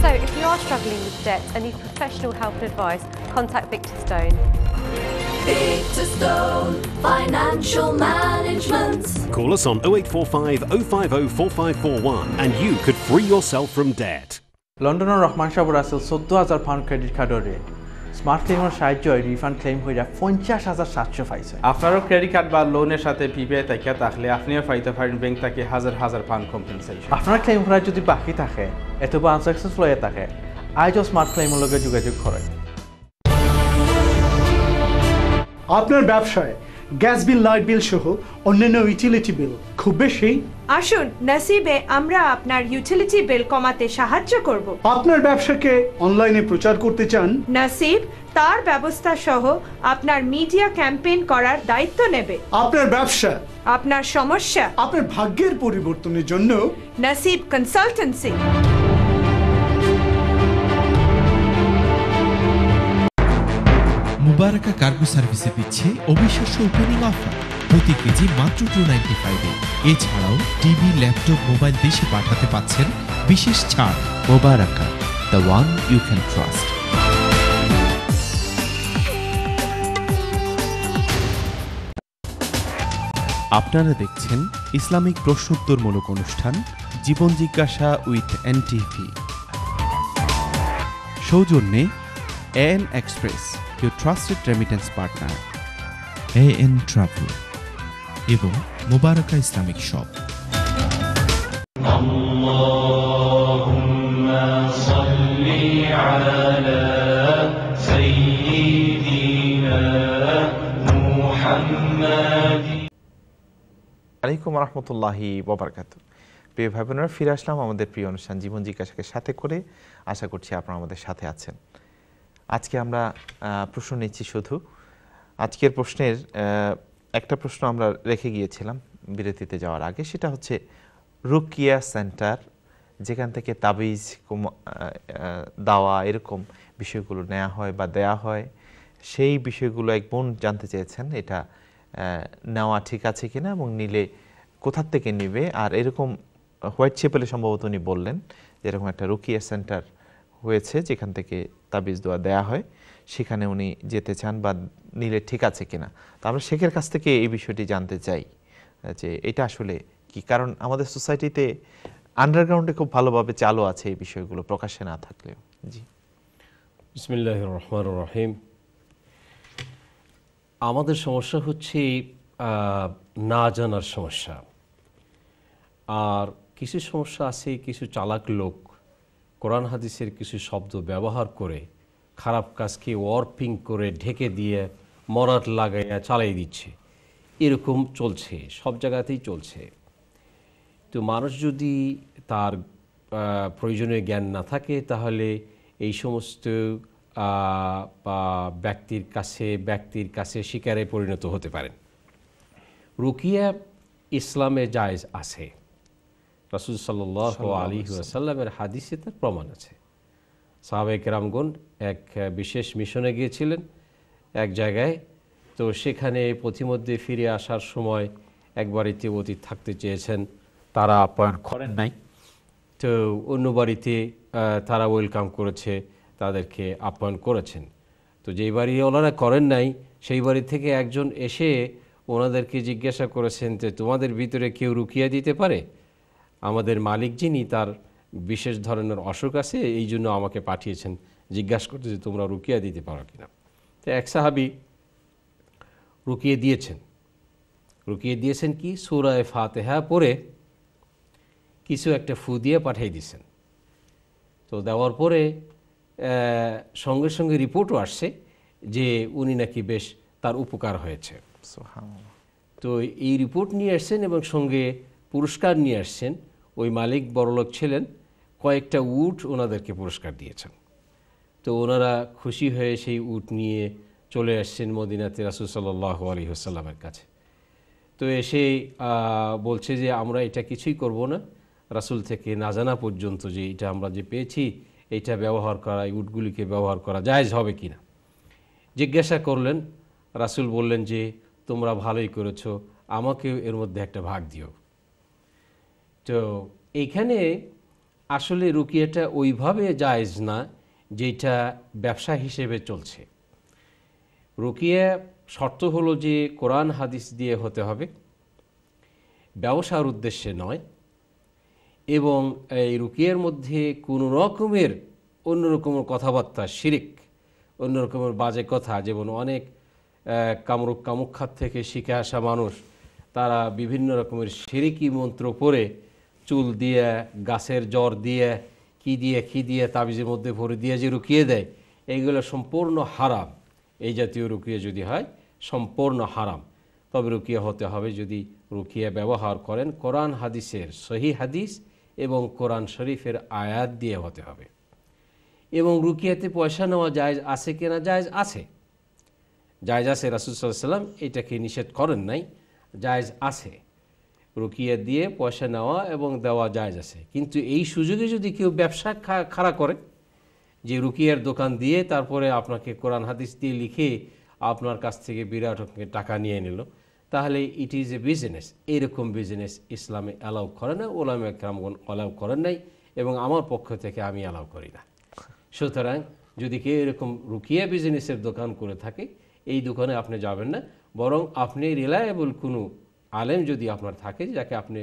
Speaker 15: So if you are struggling with debt and need professional help and advice, contact Victor Stone.
Speaker 16: Victor Stone Financial Management.
Speaker 17: Call us on 0845 050 4541 and you could free yourself from debt.
Speaker 18: লন্ডনের রহমান সাহেব রাসেল 14,000 পাউন্ড ক্রেডিট কার্ডরে স্মার্ট ক্লেমের সাহায্যে রিফান্ড ক্লেম হয়ে 50,700 পাইছে। আপনারও ক্রেডিট কার্ড বা লোনের সাথে পিপিআই থাকিয়া থাকলে আপনিও পাইতে পারেন ব্যাংক থেকে হাজার পাউন্ড কম্পেনসেশন। আপনার ক্লেম করা যদি বাকি থাকে অথবা আনসাকসেসফুল হয়ে থাকে, আজও স্মার্ট ক্লেমের লগে যোগাযোগ করেন।
Speaker 19: আপনার ব্যবসায় গ্যাস বিল, লাইট বিল সহ অন্যান্য ইউটিলিটি বিল খুব বেশি?
Speaker 20: আসুন নসিবে আমরা আপনার ইউটিলিটি বিল কমাতে সাহায্য করব।
Speaker 19: আপনার ব্যবসাকে অনলাইনে প্রচার করতে চান?
Speaker 20: নসিব তার ব্যবস্থা সহ আপনার মিডিয়া ক্যাম্পেইন করার দায়িত্ব নেবে।
Speaker 19: আপনার ব্যবসা,
Speaker 20: আপনার সমস্যা,
Speaker 19: আপনার ভাগ্যের পরিবর্তনের জন্য
Speaker 20: নসিব কনসালটেন্সি।
Speaker 1: মুবারাকা কার্গো সার্ভিসে দিচ্ছে অবিশ্বাস্য ওপেনিং অফার, প্রতি কেজি মাত্র 295-এ। এছাড়াও টিভি, ল্যাপটপ, মোবাইল দেশে পাঠাতে পাচ্ছেন বিশেষ ছাড়।
Speaker 11: মুবারাকা, the one you can trust.
Speaker 3: আপনারা দেখছেন ইসলামিক প্রশ্নোত্তরমূলক অনুষ্ঠান জীবন জিজ্ঞাসা উইথ NTV। সৌজন্যে AN express, your trusted remittance partner,
Speaker 1: AN travel এবং মুবারাকা ইসলামিক শপ।
Speaker 2: اللهم صل على سيدنا محمد।
Speaker 3: আলাইকুম রহমতুল্লাহি ওয়াবারাকাতুহু। প্রিয় ভাই বোনেরা, ফিরে আসলাম আমাদের প্রিয় অনুষ্ঠান জীবন জিজ্ঞাসাকে সাথে করে। আশা করছি আপনারা আমাদের সাথে আছেন। আজকে আমরা প্রশ্ন নিচ্ছি শুধু। আজকের প্রশ্নের একটা প্রশ্ন আমরা রেখে গিয়েছিলাম বিরতিতে যাওয়ার আগে, সেটা হচ্ছে রুকিয়া সেন্টার, যেখান থেকে তাবিজ, দাওয়া এরকম বিষয়গুলো নেওয়া হয় বা দেয়া হয়, সেই বিষয়গুলো এক বোন জানতে চেয়েছেন এটা নেওয়া ঠিক আছে কিনা এবং নিলে কোথার থেকে নেবে। আর এরকম হোয়াইট চ্যাপেলে সম্ভবত উনি বললেন যেরকম একটা রুকিয়া সেন্টার হয়েছে যেখান থেকে তাবিজ দোয়া দেয়া হয়, সেখানে উনি যেতে চান বা নিলে ঠিক আছে কিনা। তো আমরা শেখের কাছ থেকে এই বিষয়টি জানতে চাই যে এটা আসলে কি, কারণ আমাদের সোসাইটিতে আন্ডারগ্রাউন্ডে খুব ভালোভাবে চালু আছে এই বিষয়গুলো প্রকাশ্যে না থাকলেও। জি,
Speaker 5: বিসমিল্লাহির রহমানির রহিম। আমাদের সমস্যা হচ্ছে না জানার সমস্যা, আর কিছু সমস্যা আছে কিছু চালাক লোক কোরআন হাদিসের কিছু শব্দ ব্যবহার করে খারাপ কাজকে ওয়ার্পিং করে ঢেকে দিয়ে মরাট লাগাইয়া চালাই দিচ্ছে। এরকম চলছে, সব জায়গাতেই চলছে। তো মানুষ যদি তার প্রয়োজনীয় জ্ঞান না থাকে তাহলে এই সমস্ত ব্যক্তির কাছে শিকারে পরিণত হতে পারেন। রুকিয়া ইসলামে জায়েজ আছে, রাসূল সাল্লাল্লাহু আলাইহি ওয়াসাল্লামের হাদিসে তার প্রমাণ আছে। সাহাবায়ে কেরামগণ এক বিশেষ মিশনে গিয়েছিলেন এক জায়গায়, তো সেখানে পথিমধ্যে ফিরে আসার সময় এক বাড়িতে অতিথি থাকতে চেয়েছেন, তারা আপ্যায়ন করেন নাই। তো অন্য বাড়িতে তারা ওয়েলকাম করেছে, তাদেরকে আপ্যায়ন করেছেন। তো যেই বাড়ি ওনারা করেন নাই সেই বাড়ি থেকে একজন এসে ওনাদেরকে জিজ্ঞাসা করেছেন যে তোমাদের ভিতরে কেউ রুকিয়া দিতে পারে? আমাদের মালিক যিনি তার বিশেষ ধরনের অসুখ আছে, এই জন্য আমাকে পাঠিয়েছেন জিজ্ঞাসা করতে যে তোমরা রুকিয়া দিতে পারো কিনা। তো এক সাহাবী রুকিয়ে দিয়েছেন কি সূরা ফাতিহা পড়ে কিছু একটা ফু দিয়ে পাঠিয়ে দিয়েছেন। তো দেওয়ার পরে সঙ্গে সঙ্গে রিপোর্টও আসছে যে উনি নাকি বেশ তার উপকার হয়েছে। তো এই রিপোর্ট নিয়ে আসছেন এবং সঙ্গে পুরস্কার নিয়ে আসছেন। ওই মালিক বড়লোক ছিলেন, কয়েকটা উট ওনাদেরকে পুরস্কার দিয়েছেন। তো ওনারা খুশি হয়ে সেই উট নিয়ে চলে আসছেন মদিনাতে রাসূল সাল্লাল্লাহু আলাইহি ওয়াসাল্লামের কাছে। তো এসে বলছে যে আমরা এটা কিছুই করব না, রাসূল থেকে না জানা পর্যন্ত যে এটা আমরা যে পেয়েছি এটা ব্যবহার করা, এই উটগুলিকে ব্যবহার করা জায়েজ হবে কি না। জিজ্ঞাসা করলেন, রাসূল বললেন যে তোমরা ভালোই করেছো, আমাকেও এর মধ্যে একটা ভাগ দিও। তো এইখানে আসলে রুকিয়াটা ওইভাবে জায়েজ না যেটা ব্যবসা হিসেবে চলছে। রুকিয়া শর্ত হলো যে কোরআন হাদিস দিয়ে হতে হবে, ব্যবসার উদ্দেশ্যে নয়, এবং এই রুকিয়ার মধ্যে কোনো রকমের অন্যরকমের কথাবার্তা, শিরিক, অন্যরকমের বাজে কথা, যেমন অনেক কামরূপ কামুখাত থেকে শিখে আসা মানুষ তারা বিভিন্ন রকমের শিরিকি মন্ত্র পড়ে চুল দিয়ে, গাছের জ্বর দিয়ে, কি দিয়ে তাবিজের মধ্যে ভরে দিয়ে যে রুকিয়ে দেয়, এইগুলো সম্পূর্ণ হারাম। এই জাতীয় রুকিয়া যদি হয় সম্পূর্ণ হারাম। তবে রুকিয়া হতে হবে যদি রুকিয়া ব্যবহার করেন কোরআন হাদিসের সহি হাদিস এবং কোরআন শরীফের আয়াত দিয়ে হতে হবে। এবং রুকিয়াতে পয়সা নেওয়া জায়েজ আছে কিনা? জায়েজ আছে, রাসূল সাল্লাল্লাহু আলাইহি ওয়াসাল্লাম এটাকে নিষেধ করেন নাই, জায়েজ আছে। রুকিয়া দিয়ে পয়সা নেওয়া এবং দেওয়া জায়েজ আছে। কিন্তু এই সুযোগে যদি কেউ ব্যবসা খাড়া করে, যে রুকিয়ার দোকান দিয়ে তারপরে আপনাকে কোরআন হাদিস দিয়ে লিখে আপনার কাছ থেকে বিরাট টাকা নিয়ে নিল, তাহলে ইট ইজ এ বিজনেস। এইরকম বিজনেস ইসলামে অ্যালাউ করে না, উলামায়ে কেরামগণ অ্যালাউ করেন নাই, এবং আমার পক্ষ থেকে আমি অ্যালাউ করি না। সুতরাং যদি কেউ এরকম রুকিয়া বিজনেসের দোকান করে থাকে, এই দোকানে আপনি যাবেন না, বরং আপনি রিলায়েবল কোনো আলেম যদি আপনার থাকে, যাকে আপনি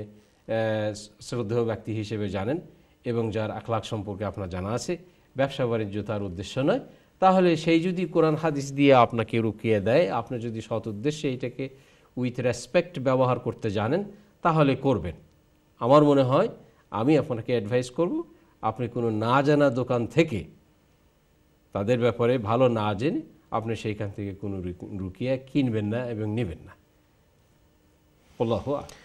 Speaker 5: শ্রদ্ধেয় ব্যক্তি হিসেবে জানেন এবং যার আখলাক সম্পর্কে আপনার জানা আছে, ব্যবসা বাণিজ্য তার উদ্দেশ্য নয়, তাহলে সেই যদি কোরআন হাদিস দিয়ে আপনাকে রুকিয়ে দেয়, আপনি যদি সৎ উদ্দেশ্যে এটাকে উইথ রেসপেক্ট ব্যবহার করতে জানেন, তাহলে করবেন। আমার মনে হয় আমি আপনাকে অ্যাডভাইস করব, আপনি কোনো না জানা দোকান থেকে, তাদের ব্যাপারে ভালো না জেনে আপনি সেইখান থেকে কোনো রুকিয়া কিনবেন না এবং নেবেন না। আল্লাহু আকবার।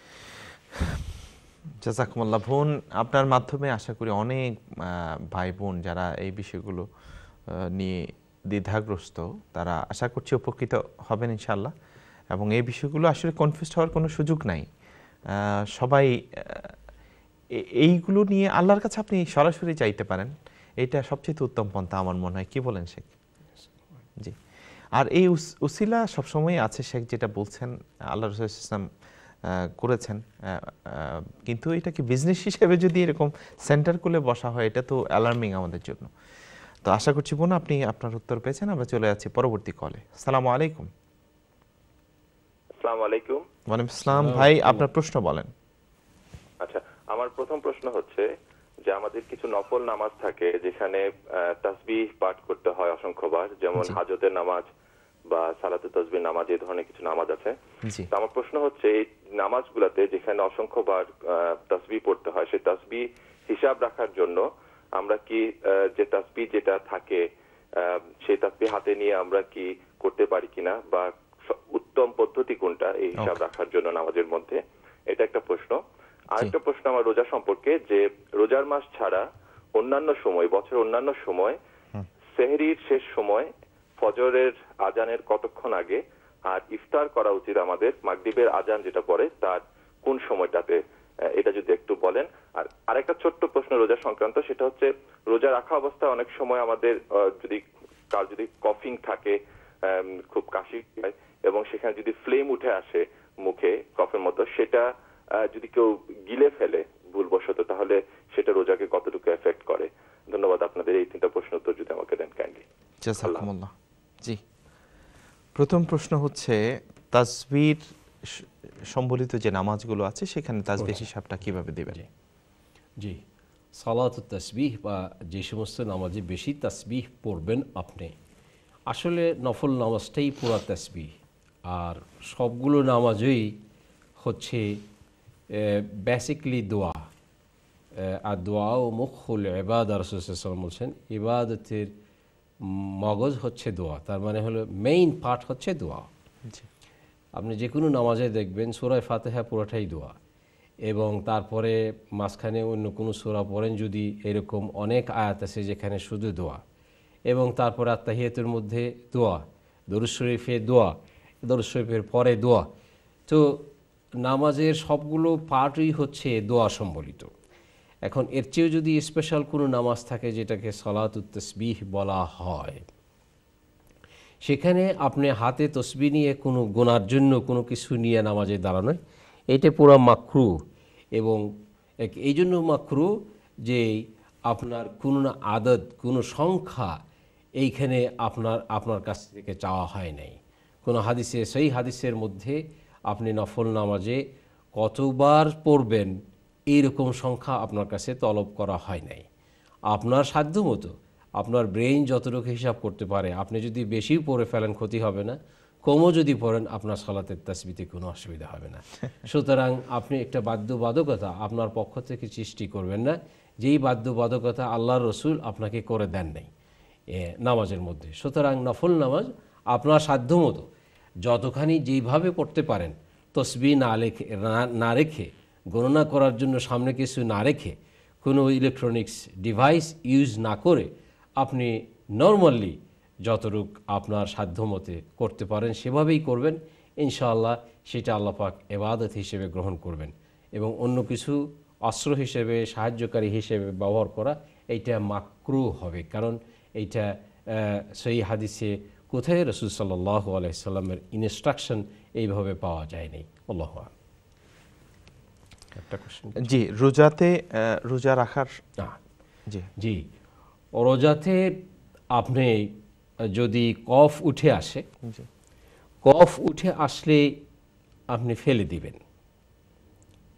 Speaker 3: জাযাকুমুল্লাহ বোন, আপনার মাধ্যমে আশা করি অনেক ভাই বোন যারা এই বিষয়গুলো নিয়ে দ্বিধাগ্রস্ত, তারা আশা করছি উপকৃত হবেন ইনশাআল্লাহ। এবং এই বিষয়গুলো আসলে কনফিউজড হওয়ার কোনো সুযোগ নাই। সবাই এইগুলো নিয়ে আল্লাহর কাছে আপনি সরাসরি চাইতে পারেন, এটা সবচেয়ে উত্তম পন্থা আমার মনে হয়। কি বলেন শেখ? জি। আর এই উসিলা সবসময় আছে শেখ, যেটা বলছেন আল্লাহ রাসূল সাল্লাল্লাহু আলাইহি ওয়াসাল্লাম করেছেন, কিন্তু এটাকে বিজনেস হিসেবে যদি এরকম সেন্টার খুলে বসা হয়, এটা তো অ্যালার্মিং আমাদের জন্য। তো আশা করছি বোন আপনি আপনার উত্তর পেয়েছেন। আমরা চলে যাচ্ছি পরবর্তী কলে। আসসালামু আলাইকুম।
Speaker 21: আসসালামু আলাইকুম।
Speaker 3: ওয়ালাইকুম আসসালাম ভাই, আপনার প্রশ্ন বলেন।
Speaker 21: আচ্ছা, আমার প্রথম প্রশ্ন হচ্ছে যে আমাদের কিছু নফল নামাজ থাকে যেখানে তাসবিহ পাঠ করতে হয় অসংখ্যবার, যেমন হাজতের নামাজ বা সালাতে তাসবিহ নামাজ, এই ধরনের কিছু নামাজ আছে। তো আমার প্রশ্ন হচ্ছে এই নামাজগুলোতে যেখানে অসংখ্যবার তাসবিহ পড়তে হয়, সেই তাসবিহ হিসাব রাখার জন্য আমরা কি যে তাসবিহ যেটা থাকে সেই তাসবিহ হাতে নিয়ে আমরা কি করতে পারি কিনা, বা উত্তম পদ্ধতি কোনটা এই হিসাব রাখার জন্য নামাজের মধ্যে, এটা একটা প্রশ্ন। আরেকটা প্রশ্ন আমার রোজা সম্পর্কে, যে রোজার মাস ছাড়া অন্যান্য সময়, বছরের অন্যান্য সময় সেহরির শেষ সময় ফজরের আজানের কতক্ষণ আগে, আর ইফতার করা উচিত আমাদের মাগরিবের আজান যেটা পড়ে তার কোন সময়টাতে, এটা যদি একটু বলেন। আর আরেকটা ছোট্ট প্রশ্ন রোজা সংক্রান্ত, সেটা হচ্ছে রোজা রাখা অবস্থায় অনেক সময় আমাদের যদি কফিং থাকে, খুব কাশি হয় এবং সেখানে যদি ফ্লেম উঠে আসে মুখে কফের মতো, সেটা যদি কেউ গিলে ফেলে ভুলবশত, তাহলে সেটা রোজাকে কতটুকু এফেক্ট করে? ধন্যবাদ। আপনাদের এই তিনটা প্রশ্ন উত্তর যদি আমাকে দেন কাইন্ডলি।
Speaker 3: জাযাকুমুল্লাহ। জি, প্রথম প্রশ্ন হচ্ছে তাসবির সম্বলিত যে নামাজগুলো আছে সেখানে তাসবিহ হিসাবটা কিভাবে দিবেন?
Speaker 5: জি, সালাতুত তাসবিহ বা যে সমস্ত নামাজে বেশি তাসবিহ পড়বেন আপনি, আসলে নফল নামাজটাই পুরা তাসবিহ। আর সবগুলো নামাজই হচ্ছে বেসিকলি দোয়া। আর দোয়া ও মুখুল ইবাদা, রাসূলুল্লাহ সাল্লাল্লাহু আলাইহি ওয়াসাল্লাম বলছেন ইবাদতের মগজ হচ্ছে দোয়া, তার মানে হলো মেইন পার্ট হচ্ছে দোয়া। আপনি যে কোনো নামাজে দেখবেন সূরা ফাতিহা পুরোটাই দোয়া, এবং তারপরে মাঝখানে অন্য কোনো সূরা পড়েন যদি, এরকম অনেক আয়াত আছে যেখানে শুধু দোয়া, এবং তারপরে আত্তাহিয়াতুর মধ্যে দোয়া, দরুদ শরীফে দোয়া, দরুদ শরীফের পরে দোয়া। তো নামাজের সবগুলো পার্টই হচ্ছে দোয়া সম্বলিত। এখন এর চেয়েও যদি স্পেশাল কোনো নামাজ থাকে যেটাকে সালাতুত তাসবিহ বলা হয়, সেখানে আপনি হাতে তসবিহ নিয়ে কোনো গোনার জন্য কোনো কিছু নিয়ে নামাজে দাঁড়ানো, এটা পুরো মাকরু। এবং এই জন্য মাকরু যে আপনার কোনো আদত, কোনো সংখ্যা এইখানে আপনার কাছ থেকে চাওয়া হয় নাই। কোনো হাদিসে, সেই হাদিসের মধ্যে আপনি নফল নামাজে কতবার পড়বেন এইরকম সংখ্যা আপনার কাছে তলব করা হয় নাই। আপনার সাধ্য মতো আপনার ব্রেইন যতটুকু হিসাব করতে পারে, আপনি যদি বেশি পড়ে ফেলেন ক্ষতি হবে না, কমও যদি পড়েন আপনার সালাতের তাসবিতে কোনো অসুবিধা হবে না। সুতরাং আপনি একটা বাধ্যবাধকতা আপনার পক্ষ থেকে সৃষ্টি করবেন না, যেই বাধ্যবাধকতা আল্লাহর রসুল আপনাকে করে দেন নাই নামাজের মধ্যে। সুতরাং নফল নামাজ আপনার সাধ্য মতো যতখানি যেইভাবে পড়তে পারেন, তসবিহ না রেখে, গণনা করার জন্য সামনে কিছু না রেখে, কোনো ইলেকট্রনিক্স ডিভাইস ইউজ না করে আপনি নর্মালি যতটুক আপনার সাধ্যমতে করতে পারেন সেভাবেই করবেন। ইনশাআল্লাহ সেটা আল্লাহ পাক ইবাদত হিসেবে গ্রহণ করবেন, এবং অন্য কিছু অস্ত্র হিসেবে, সাহায্যকারী হিসেবে ব্যবহার করা এইটা মাকরুহ হবে। কারণ এইটা সেই হাদিসে কোথায় রাসূল সাল্লাল্লাহু আলাইহি সাল্লামের ইনস্ট্রাকশন এইভাবে পাওয়া যায়নি। আল্লাহু আকবার। একটা কোশ্চেন।
Speaker 3: জি, রোজাতে রোজা রাখার
Speaker 5: জি রোজাতে আপনি যদি কফ উঠে আসে, কফ উঠে আসলে আপনি ফেলে দিবেন,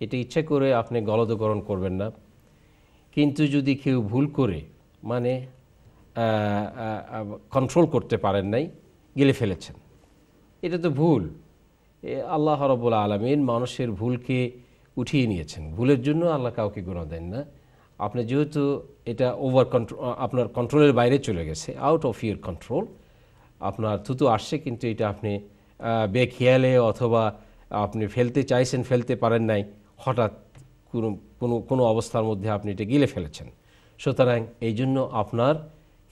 Speaker 5: এটা ইচ্ছা করে আপনি গলদকরণ করবেন না। কিন্তু যদি কেউ ভুল করে, মানে কন্ট্রোল করতে পারেন নাই, গিলে ফেলেছেন, এটা তো ভুল। আল্লাহ রাব্বুল আলামিন মানুষের ভুলকে উঠিয়ে নিয়েছেন, ভুলের জন্য আল্লাহ কাউকে গুনাহ দেন না। আপনি যেহেতু এটা ওভার কন্ট্রোল, আপনার কন্ট্রোলের বাইরে চলে গেছে, আউট অফ ইউর কন্ট্রোল, আপনার থুতু আসছে কিন্তু এটা আপনি বেখেয়ালে অথবা আপনি ফেলতে চাইছেন, ফেলতে পারেন নাই, হঠাৎ কোনো অবস্থার মধ্যে আপনি এটা গিলে ফেলেছেন। সুতরাং এই জন্য আপনার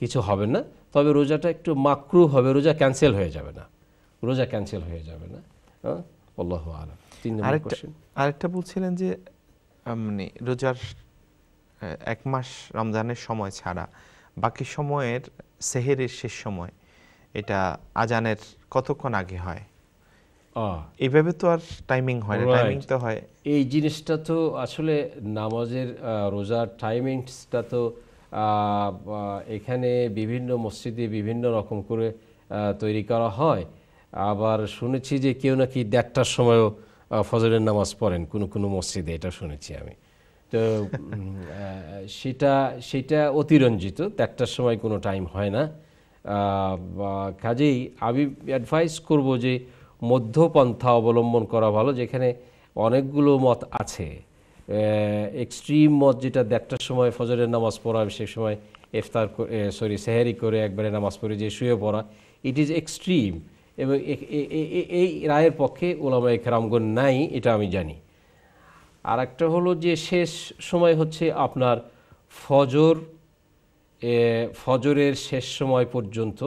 Speaker 5: কিছু হবে না, তবে রোজাটা একটু মাকরুহ হবে, রোজা ক্যান্সেল হয়ে যাবে না, রোজা ক্যান্সেল হয়ে যাবে না। আল্লাহু আ'লাম।
Speaker 3: আরেকটা বলছিলেন যে মানে রোজার এক মাস রমজানের সময় ছাড়া বাকি সময়ের সেহেরের শেষ সময় এটা আজানের কতক্ষণ আগে হয়? এইভাবে তো আর টাইমিং হয় না, টাইমিং তো হয়।
Speaker 5: এই জিনিসটা তো আসলে নামাজের রোজার টাইমিংসটা তো এখানে বিভিন্ন মসজিদে বিভিন্ন রকম করে তৈরি করা হয়। আবার শুনেছি যে কেউ নাকি 1:30টার সময়ও ফজরের নামাজ পড়েন কোনো মসজিদে, এটা শুনেছি আমি। তো সেটা অতিরঞ্জিত, 1:30টার সময় কোনো টাইম হয় না। কাজেই আমি অ্যাডভাইস করব যে মধ্যপন্থা অবলম্বন করা ভালো, যেখানে অনেকগুলো মত আছে। এক্সট্রিম মত যেটা 1:30টার সময় ফজরের নামাজ পড়া, সে সময় সেহরি করে একবারে নামাজ পড়ে যে শুয়ে পড়া, ইট ইজ এক্সট্রিম, এবং এই রায়ের পক্ষে উলামায়ে কেরামগণ নাই, এটা আমি জানি। আর একটা হলো যে শেষ সময় হচ্ছে আপনার ফজরের শেষ সময় পর্যন্ত,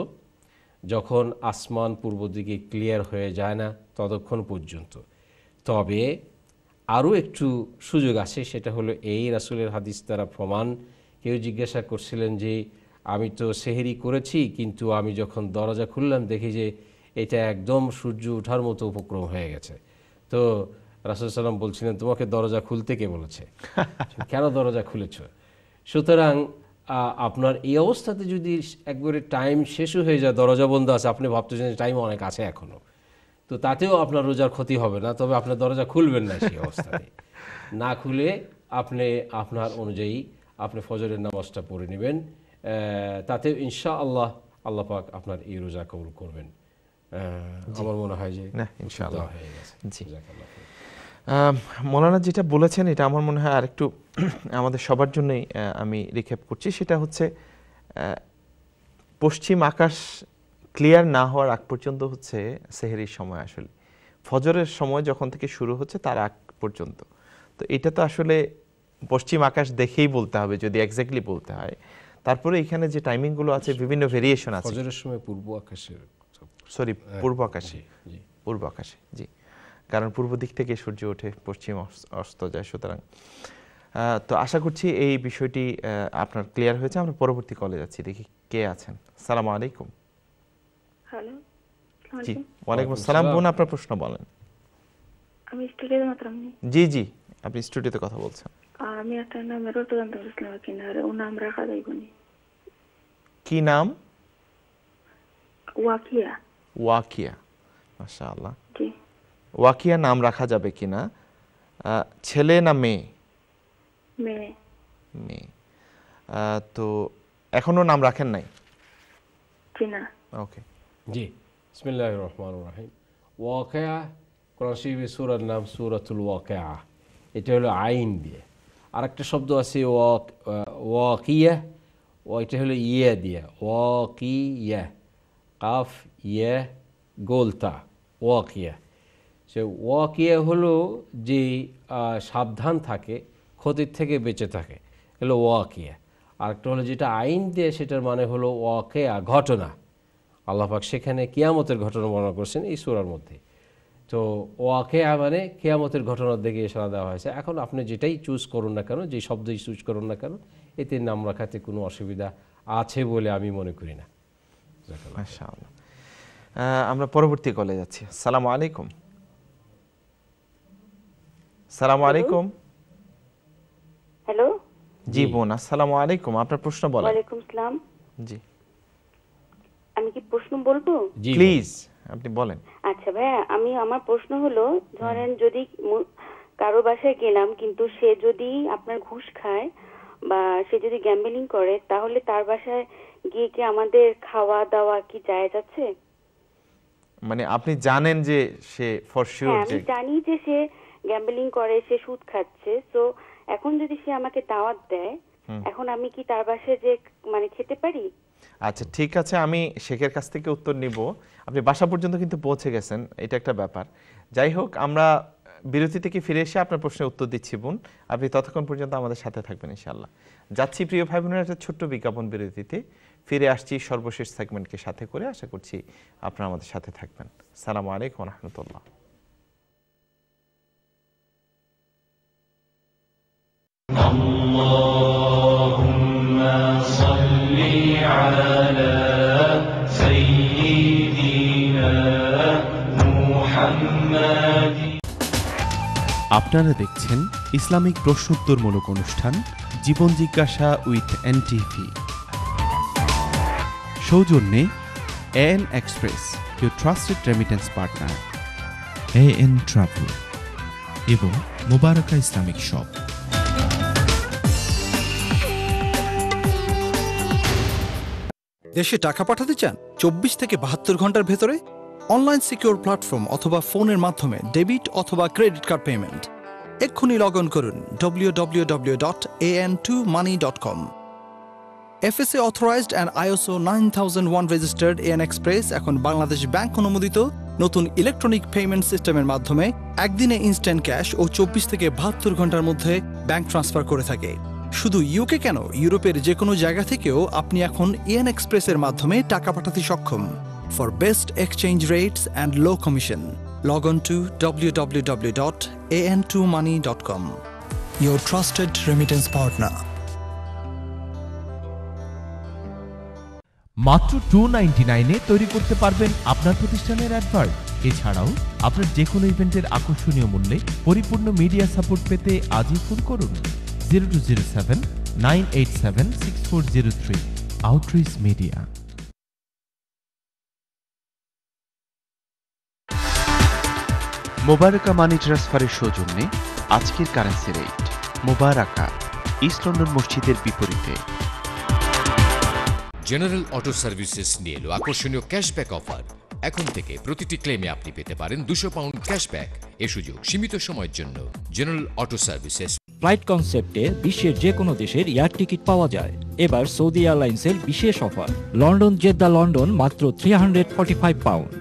Speaker 5: যখন আসমান পূর্ব দিকে ক্লিয়ার হয়ে যায় না ততক্ষণ পর্যন্ত। তবে আরও একটু সুযোগ আছে, সেটা হলো এই রাসূলের হাদিস দ্বারা প্রমাণ। কেউ জিজ্ঞাসা করছিলেন যে আমি তো সেহরি করেছি, কিন্তু আমি যখন দরজা খুললাম দেখি যে এটা একদম সূর্য ওঠার মতো উপক্রম হয়ে গেছে। তো রাসূল সাল্লাম বলছিলেন, তোমাকে দরজা খুলতে কে বলেছে, কেন দরজা খুলেছ? সুতরাং আপনার এই অবস্থাতে যদি একবারে টাইম শেষও হয়ে যায়, দরজা বন্ধ আছে, আপনি ভাবতেছেন টাইম অনেক আছে এখনও, তো তাতেও আপনার রোজার ক্ষতি হবে না। তবে আপনার দরজা খুলবেন না সেই অবস্থাতে, না খুলে আপনি আপনার অনুযায়ী আপনি ফজরের নামাজটা পড়ে নেবেন, তাতে ইনশাআল্লাহ আল্লাহ পাক আপনার এই রোজা কবুল করবেন। আমার মনে হয় যে
Speaker 3: না ইনশাআল্লাহ। জি মৌলানা যেটা বলেছেন এটা আমার মনে হয় আরেকটু আমাদের সবার জন্যই আমি রিক্যাপ করছি। সেটা হচ্ছে পশ্চিম আকাশ ক্লিয়ার না হওয়ার আগ পর্যন্ত হচ্ছে সেহরির সময়, আসলে ফজরের সময় যখন থেকে শুরু হচ্ছে তার আগ পর্যন্ত। তো এটা তো আসলে পশ্চিম আকাশ দেখেই বলতে হবে যদি এক্স্যাক্টলি বলতে হয়। তারপরে এখানে যে টাইমিংগুলো আছে বিভিন্ন ভেরিয়েশন আছে।
Speaker 5: ফজরের সময় পূর্ব আকাশে,
Speaker 3: সরি পূর্ব আকাশে, পূর্ব আকাশে, জি, কারণ পূর্ব দিক থেকে সূর্য ওঠে, পশ্চিম অস্ত যায়। সুতরাং তো আশা করছি এই বিষয়টি আপনার ক্লিয়ার হয়েছে। আমরা পরবর্তী কলে যাচ্ছি, দেখি কে আছেন। আসসালামু আলাইকুম।
Speaker 4: হ্যালো।
Speaker 3: জি ওয়ালাইকুম আসসালাম। বোন আপনার প্রশ্ন বলেন।
Speaker 4: আমি স্টুডিওতে মাত্র
Speaker 3: জি জি আপনি স্টুডিওতে কথা বলছেন।
Speaker 4: আমি একটা নামের অর্থ জানতে চাইছিলাম কিনারে ও নাম রাখা যাইব নি?
Speaker 3: কি নাম?
Speaker 4: ওয়াকিয়া।
Speaker 3: ওয়াকিয়া, মাশাআল্লাহ।
Speaker 4: জি।
Speaker 3: ওয়াকিয়া নাম রাখা যাবে কিনা? ছেলে না মেয়ে?
Speaker 4: মেয়ে।
Speaker 3: মেয়ে। তো এখনো নাম রাখেন নাই?
Speaker 4: জি না।
Speaker 3: ওকে
Speaker 5: জি। বিসমিল্লাহির রহমানির রহিম। ওয়াকিয়া কোরআন শরীফের সূরার নাম সূরাতুল ওয়াকিয়া। এটা হলো আইন দিয়ে। আরেকটা শব্দ আছে ওয়াকিয়া, এটা হলো ইয়া দিয়ে, ওয়াকিয়া, কাফ ইয়া গোলতা, ওয়াকিয়া। সে ওয়াকিয়া হলো যে সাবধান থাকে, ক্ষতির থেকে বেঁচে থাকে, হলো ওয়াকিয়া। আরেকটা হলো যেটা আইন দিয়ে, সেটার মানে হলো ওয়াকিয়া, ঘটনা। আল্লাহ পাক সেখানে কিয়ামতের ঘটনা বর্ণনা করছেন এই সূরার মধ্যে। তো ওয়াকিয়া মানে কিয়ামতের ঘটনার দিকে ইশারা দেওয়া হয়েছে। এখন আপনি যেটাই চুজ করুন না কেন, যে শব্দই চুজ করুন না কেন, এতে নাম রাখাতে কোনো অসুবিধা আছে বলে আমি মনে করি না।
Speaker 3: মাশাআল্লাহ। আমরা পরবর্তী কলে যাচ্ছি। আসসালামু আলাইকুম। আসসালামু আলাইকুম।
Speaker 4: হ্যালো।
Speaker 3: জি বোন আসসালামু আলাইকুম, আপনার প্রশ্ন বলেন।
Speaker 4: ওয়ালাইকুম আসসালাম।
Speaker 3: জি
Speaker 4: আমি কি প্রশ্ন বলবো?
Speaker 3: প্লিজ আপনি বলেন।
Speaker 4: আচ্ছা ভাইয়া, আমার প্রশ্ন হলো, ধরেন যদি কারো বাসায় গেলাম, কিন্তু সে যদি আপনার ঘুষ খায় বা সে যদি গ্যাম্বলিং করে, তাহলে তার বাসায় গিয়ে কি আমাদের খাওয়া দাওয়া কি জায়েজ আছে?
Speaker 3: মানে আপনি জানেন যে সে ফর শিওর,
Speaker 4: আমি জানি যে সে গ্যাম্বলিং করে, সে সুদ খাচ্ছে, সো এখন যদি সে আমাকে দাওয়াত দেয়, এখন আমি কি তার বাসায় যে মানে খেতে পারি?
Speaker 3: আচ্ছা ঠিক আছে, আমি শেখের কাছ থেকে উত্তর নিব। আপনি বাসা পর্যন্ত কিন্তু পৌঁছে গেছেন, এটা একটা ব্যাপার। যাই হোক, আমরা বিরতি থেকে ফিরে এসে আপনার প্রশ্নের উত্তর দিচ্ছি বোন। আপনি ততক্ষণ পর্যন্ত আমাদের সাথে থাকবেন ইনশাআল্লাহ। যাচ্ছি প্রিয় ভাই বোনেরা একটা ছোট্ট বিজ্ঞাপন বিরতিতে, ফিরে আসছি সর্বশেষ সেগমেন্টকে সাথে করে। আশা করছি আপনারা আমাদের সাথে থাকবেন। আসসালামু আলাইকুম ওয়া রাহমাতুল্লাহ।
Speaker 2: আল্লাহুম্মা সাল্লি আলা সাইয়্যিদিনা মুহাম্মাদ।
Speaker 1: আপনারা দেখছেন ইসলামিক প্রশ্নোত্তরমূলক অনুষ্ঠান জীবন জিজ্ঞাসা উইথ এনটিভি। সৌজন্যে AN express, your trusted remittance partner, AN travel এবং মোবারকা ইসলামিক শপ।
Speaker 10: দেশে টাকা পাঠাতে চান 24 থেকে 72 ঘন্টার ভেতরে? অনলাইন সিকিউর প্ল্যাটফর্ম অথবা ফোনের মাধ্যমে ডেবিট অথবা ক্রেডিট কার্ড পেমেন্ট। এক্ষুনি লগ ইন করুন www.an2money.com। FSA authorized and ISO 9001 registered AN Express এখন বাংলাদেশ ব্যাংক অনুমোদিত নতুন ইলেকট্রনিক পেমেন্ট সিস্টেমের মাধ্যমে একদিনে ইনস্ট্যান্ট ক্যাশ ও 24 থেকে 72 ঘন্টার মধ্যে ব্যাংক ট্রান্সফার করে থাকে। শুধু ইউকে কেন, ইউরোপের যে কোনো জায়গা থেকেও আপনি এখন EN এক্সপ্রেসের মাধ্যমে টাকা পাঠাতে সক্ষম। For best exchange rates and low commission, log on to www.an2money.com. Your trusted remittance partner.
Speaker 1: মাত্র 299 তৈরি করতে পারবেন আপনার প্রতিষ্ঠানের অ্যাডভার্ট। এছাড়াও আপনার যে কোনো ইভেন্টের আকর্ষণীয় মূল্যে পরিপূর্ণ মিডিয়া সাপোর্ট পেতে আজই ফোন করুন 0207-987-6403। Outreach media.
Speaker 11: মোবারকা মানি ট্রান্সফারের সৌজন্যে আজকের কারেন্সি রেট। মোবারকা ইস্ট লন্ডন মসজিদের বিপরীতে।
Speaker 6: জেনারেল অটো সার্ভিসেস নিয়ে এলো আকর্ষণীয় ক্যাশব্যাক অফার। এখন থেকে প্রতিটি ক্লেমে আপনি পেতে পারেন 200 পাউন্ড ক্যাশব্যাক। এ সুযোগ সীমিত সময়ের জন্য। General auto services.
Speaker 22: ফ্লাইট কনসেপ্টে বিশ্বের যে কোনো দেশের এয়ার টিকিট পাওয়া যায়। এবার সৌদি এয়ারলাইন্সের বিশেষ অফার। লন্ডন জেদ্দা লন্ডন মাত্র 345 পাউন্ড।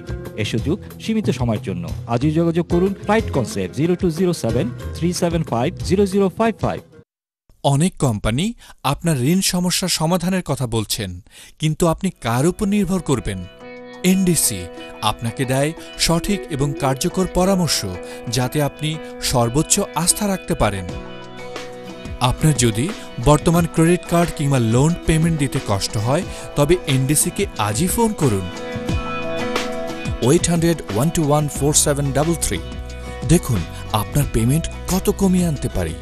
Speaker 22: এ সুযোগ সীমিত সময়ের জন্য। আজই যোগাযোগ করুন ফ্লাইট কনসেপ্ট 0207-375-0055।
Speaker 23: অনেক কোম্পানি আপনার ঋণ সমস্যার সমাধানের কথা বলছেন, কিন্তু আপনি কার উপর নির্ভর করবেন? এনডিসি আপনাকে দেয় সঠিক এবং কার্যকর পরামর্শ, যাতে আপনি সর্বোচ্চ আস্থা রাখতে পারেন। আপনার যদি বর্তমান ক্রেডিট কার্ড কিংবা লোন পেমেন্ট দিতে কষ্ট হয়, তবে এনডিসিকে আজই ফোন করুন 800-121-4733। দেখুন আপনার পেমেন্ট কত কমিয়ে আনতে পারি।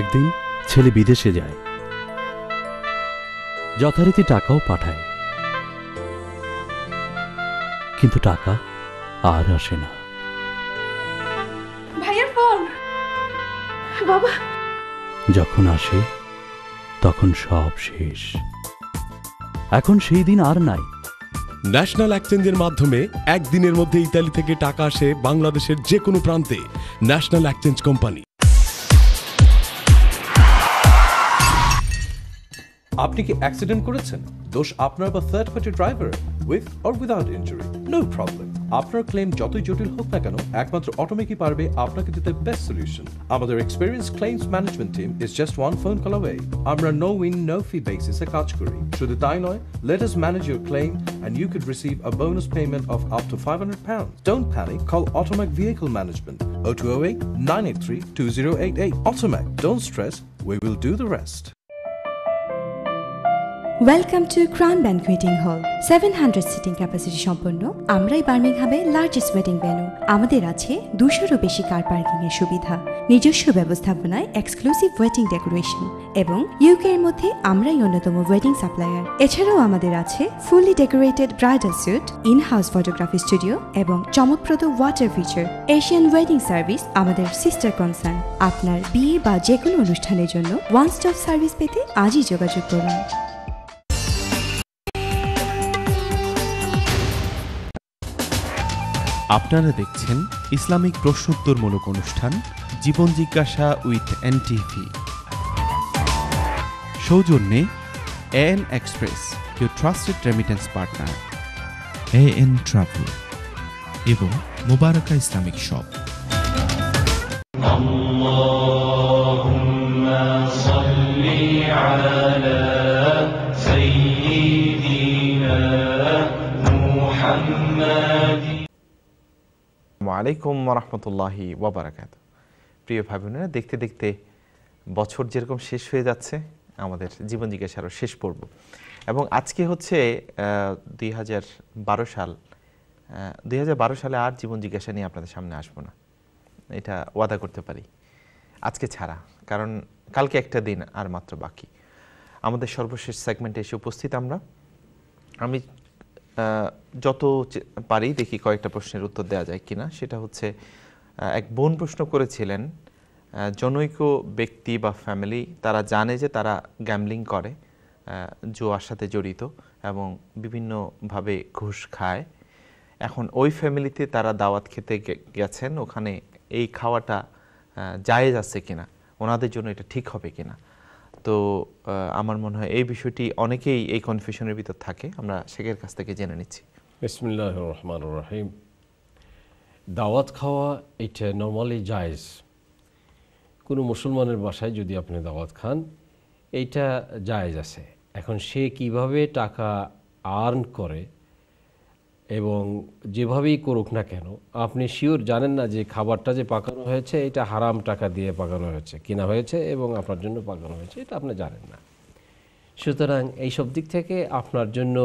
Speaker 24: একদিন ছেলে বিদেশে যায়, যথারীতি টাকাও পাঠায়, কিন্তু টাকা আর আসে না।
Speaker 25: ভাইয়ের ফোন। বাবা,
Speaker 24: যখন আসে তখন সব শেষ। এখন সেই দিন আর নাই।
Speaker 26: ন্যাশনাল এক্সচেঞ্জের মাধ্যমে একদিনের মধ্যে ইতালি থেকে টাকা আসে বাংলাদেশের যে কোনো প্রান্তে। National exchange company.
Speaker 27: আপনি কি অ্যাক্সিডেন্ট করেছেন? দোষ আপনার বা third party driver? With or without injury, no problem. আপনার ক্লেম যতই জটিল হোক না কেন, একমাত্র অটোমেকই পারবে আপনাকে দিতে বেস্ট সলিউশন। আমাদের experience claims management team is just one phone call away. আমরা নো উইন নো ফি বেসিসে কাজ করি। শুধু তাই নয়, let us manage your claim and you could receive a bonus payment of up to £500. Don't panic, call Automac Vehicle Management 0208-983-2088. Automac, don't stress, we will do the rest.
Speaker 28: Welcome to Crown banqueting hall. 700 sitting capacity সম্পন্ন আমরাই বার্মিংহামে লার্জেস্ট ওয়েডিং ভেন্যু। আমাদের আছে 200-রও বেশি কার পার্কিং এর সুবিধা, নিজস্ব ব্যবস্থাপনায় এক্সক্লুসিভ ওয়েডিং ডেকোরেশন এবং ইউকে এর মধ্যে আমরাই অন্যতম ওয়েডিং সাপ্লায়ার। এছাড়াও আমাদের আছে fully decorated bridal suite, in house photography studio এবং চমকপ্রদ water feature. Asian wedding service আমাদের সিস্টার কনসার্ন। আপনার বিয়ে বা যে কোনো অনুষ্ঠানের জন্য ওয়ান স্টপ সার্ভিস পেতে আজই যোগাযোগ করুন।
Speaker 1: আপনারা দেখছেন ইসলামিক প্রশ্নোত্তরমূলক অনুষ্ঠান জীবন জিজ্ঞাসা উইথ এনটিভি। সৌজন্যে AN express, your trusted remittance partner, AN travel এবং মোবারকা ইসলামিক শপ।
Speaker 2: اللهم صل على سيدنا محمد।
Speaker 3: ওয়ালাইকুম রহমতুল্লাহি ওয়াবারাকাতুহু। প্রিয় ভাই বোনেরা, দেখতে দেখতে বছর যেরকম শেষ হয়ে যাচ্ছে, আমাদের জীবন জিজ্ঞাসারও শেষ পর্ব। এবং আজকে হচ্ছে 2012 সাল। 2012 সালে আর জীবন জিজ্ঞাসা নিয়ে আপনাদের সামনে আসবো না, এটা ওয়াদা করতে পারি, আজকে ছাড়া। কারণ কালকে একটা দিন আর মাত্র বাকি। আমাদের সর্বশেষ সেগমেন্টে এসে উপস্থিত আমরা। আমি যত পারি দেখি কয়েকটা প্রশ্নের উত্তর দেওয়া যায় কিনা। সেটা হচ্ছে, এক বোন প্রশ্ন করেছিলেন, জনৈক ব্যক্তি বা ফ্যামিলি তারা জানে যে তারা গ্যামলিং করে, জুয়ার সাথে জড়িত এবং বিভিন্নভাবে ঘুষ খায়। এখন ওই ফ্যামিলিতে তারা দাওয়াত খেতে গেছেন, ওখানে এই খাওয়াটা জায়েজ আছে কিনা, ওনাদের জন্য এটা ঠিক হবে কিনা। তো আমার মনে হয় এই বিষয়টি অনেকেই এই কনফিউশনের ভিতর থাকে, আমরা শেখের কাছ থেকে জেনে নিচ্ছি।
Speaker 5: বিসমিল্লাহির রহমানির রহিম। দাওয়াত খাওয়া এটা নর্মালি জায়েজ। কোনো মুসলমানের বাসায় যদি আপনি দাওয়াত খান এইটা জায়েজ আছে। এখন সে কিভাবে টাকা আর্ন করে এবং যেভাবেই করুক না কেন, আপনি শিওর জানেন না যে খাবারটা যে পাকানো হয়েছে এটা হারাম টাকা দিয়ে পাকানো হয়েছে, কিনা হয়েছে এবং আপনার জন্য পাকানো হয়েছে, এটা আপনি জানেন না। সুতরাং এইসব দিক থেকে আপনার জন্য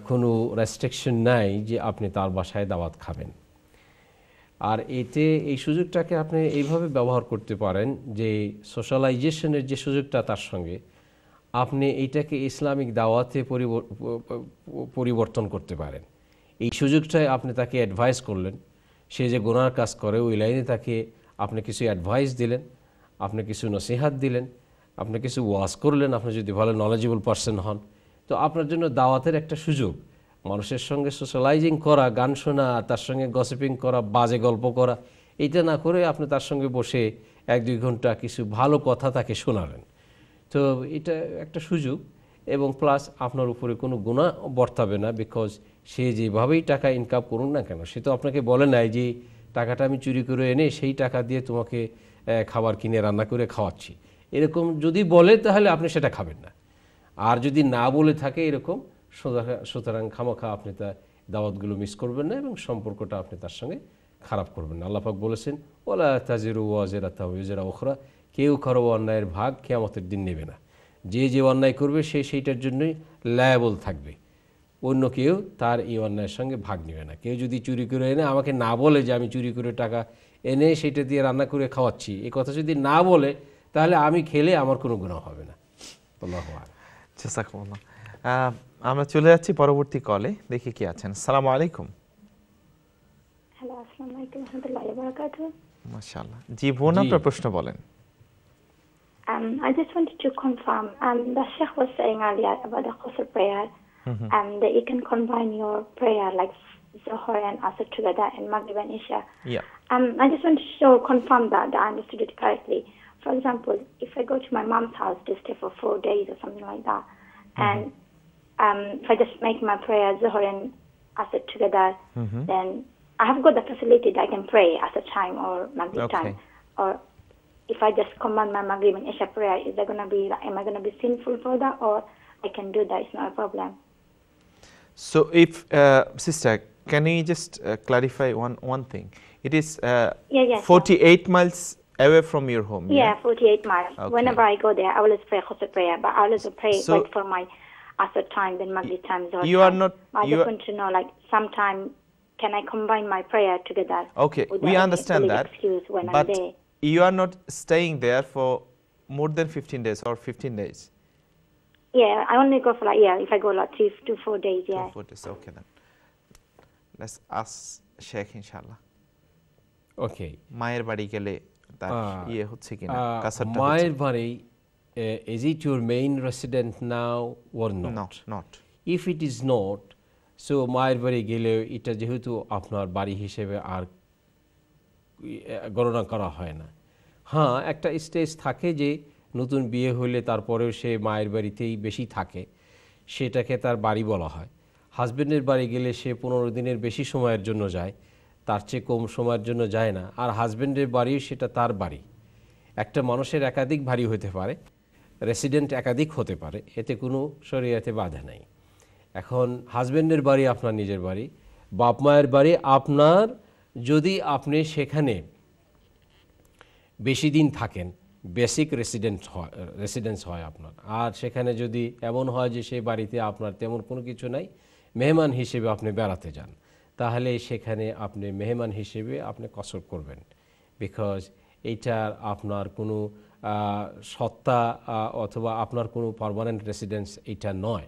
Speaker 5: কোনো রেস্ট্রিকশন নাই যে আপনি তার বাসায় দাওয়াত খাবেন। আর এতে এই সুযোগটাকে আপনি এইভাবে ব্যবহার করতে পারেন যে সোশ্যালাইজেশনের যে সুযোগটা তার সঙ্গে আপনি এইটাকে ইসলামিক দাওয়াতে পরিবর্তন করতে পারেন। এই সুযোগটায় আপনি তাকে অ্যাডভাইস করলেন, সে যে গুনার কাজ করে ওই লাইনে তাকে আপনি কিছু অ্যাডভাইস দিলেন, আপনি কিছু নসিহাত দিলেন, আপনি কিছু ওয়াজ করলেন, আপনি যদি ভালো নলেজেবল পারসন হন। তো আপনার জন্য দাওয়াতের একটা সুযোগ, মানুষের সঙ্গে সোশ্যালাইজিং করা, গান শোনা, তার সঙ্গে গসিপিং করা, বাজে গল্প করা, এইটা না করে আপনি তার সঙ্গে বসে 1-2 ঘন্টা কিছু ভালো কথা তাকে শোনালেন। তো এটা একটা সুযোগ এবং প্লাস আপনার উপরে কোনো গুনাহ বর্তাবে না, বিকজ সে যেভাবেই টাকা ইনকাম করুন না কেন সে তো আপনাকে বলে নাই যে টাকাটা আমি চুরি করে এনে সেই টাকা দিয়ে তোমাকে খাবার কিনে রান্না করে খাওয়াচ্ছি। এরকম যদি বলে তাহলে আপনি সেটা খাবেন না, আর যদি না বলে থাকে এরকম, সুতরাং খামাখা আপনি তার দাওয়াতগুলো মিস করবেন না এবং সম্পর্কটা আপনি তার সঙ্গে খারাপ করবেন না। আল্লাহ পাক বলেছেন ওয়ালা তাজিরু ওয়াজিরাতুন বিজরা উখরা, কেউ কারো অন্যায়ের ভাগ কিয়ামতের দিন নেবে না। যে যে অন্যায় করবে সে সেইটার জন্যই লায়াবল থাকবে, অন্য কেউ তার এই অন্যায়ের সঙ্গে ভাগ নেবে না। কেউ যদি চুরি করে এনে আমাকে না বলে যে আমি চুরি করে টাকা এনে সেটা দিয়ে রান্না করে খাওয়াচ্ছি, এই কথা যদি না বলে তাহলে আমি খেলে আমার কোনো গুনাহ হবে না। আল্লাহু আকবার।
Speaker 3: জাযাকুমুল্লাহ। আমরা চলে যাচ্ছি পরবর্তী কলে, দেখি কি আছেন। আসসালামু আলাইকুম।
Speaker 7: হ্যালো, আসসালামু আলাইকুম ওয়া রাহমাতুল্লাহি ওয়া বারাকাতুহু।
Speaker 3: মাশাআল্লাহ। জি বোন, আপনার প্রশ্ন বলেন।
Speaker 7: I just wanted to confirm, the Sheikh was saying earlier about the Qasr prayer, that you can combine your prayer like Zuhr and Asr together and Maghrib and Isha.
Speaker 3: Yeah.
Speaker 7: I just wanted to confirm that I understood it correctly. For example, if I go to my mom's house to stay for 4 days or something like that, and if I just make my prayer Zuhr and Asr together, then I have got the facility that I can pray Asr time or Maghrib time. Or if I just combine my Maghrib and Isha prayer, is that going to be, am I going to be sinful for that, or I can do that, it's not a problem?
Speaker 3: So if, sister, can you just clarify one thing? It is 48 miles away from your home.
Speaker 7: Yeah, 48 miles.
Speaker 3: Okay.
Speaker 7: Whenever I go there, I always pray Qasr prayer, but I always pray wait for my Asr time, then Maghrib time, Zuhr
Speaker 3: you
Speaker 7: time.
Speaker 3: are not.
Speaker 7: I just want to know, like, sometime can I combine my prayer together?
Speaker 3: Okay,
Speaker 7: with
Speaker 3: we
Speaker 7: that
Speaker 3: understand
Speaker 7: valid
Speaker 3: that.
Speaker 7: excuse when
Speaker 3: But
Speaker 7: I'm there.
Speaker 3: you are not staying there for more than 15 days or 15 days.
Speaker 7: Yeah, I only go for like, if I go like 3 to 4 days, yeah.
Speaker 3: 4 days, okay then. Let's ask Sheikh inshallah.
Speaker 5: Okay.
Speaker 3: মায়ের বাড়ি গেলে তার ইয়ে হচ্ছে কিনা, কাসারটা
Speaker 5: মায়ের বাড়ি, is it your main resident now or not?
Speaker 3: No, not.
Speaker 5: If it is not, so মায়ের বাড়ি গেলে এটা যেহেতু আপনার বাড়ি হিসেবে আর গণনা করা হয় না। হ্যাঁ, একটা স্টেজ থাকে যে নতুন বিয়ে হলে তারপরেও সে মায়ের বাড়িতেই বেশি থাকে, সেটাকে তার বাড়ি বলা হয়। হাজব্যান্ডের বাড়ি গেলে সে 15 দিনের বেশি সময়ের জন্য যায়, তার চেয়ে কম সময়ের জন্য যায় না। আর হাজব্যান্ডের বাড়িও সেটা তার বাড়ি। একটা মানুষের একাধিক বাড়ি হতে পারে, রেসিডেন্ট একাধিক হতে পারে, এতে কোনো শরীয়তে বাধা নেই। এখন হাজব্যান্ডের বাড়ি আপনার নিজের বাড়ি, বাপ মায়ের বাড়ি আপনার, যদি আপনি সেখানে বেশি দিন থাকেন, বেসিক রেসিডেন্স হয় আপনার। আর সেখানে যদি এমন হয় যে সেই বাড়িতে আপনার তেমন কোনো কিছু নাই, মেহমান হিসেবে আপনি বেড়াতে যান, তাহলে সেখানে আপনি মেহমান হিসেবে আপনি কসর করবেন, বিকজ এইটার আপনার কোনো সত্তা অথবা আপনার কোনো পার্মানেন্ট রেসিডেন্স এইটা নয়,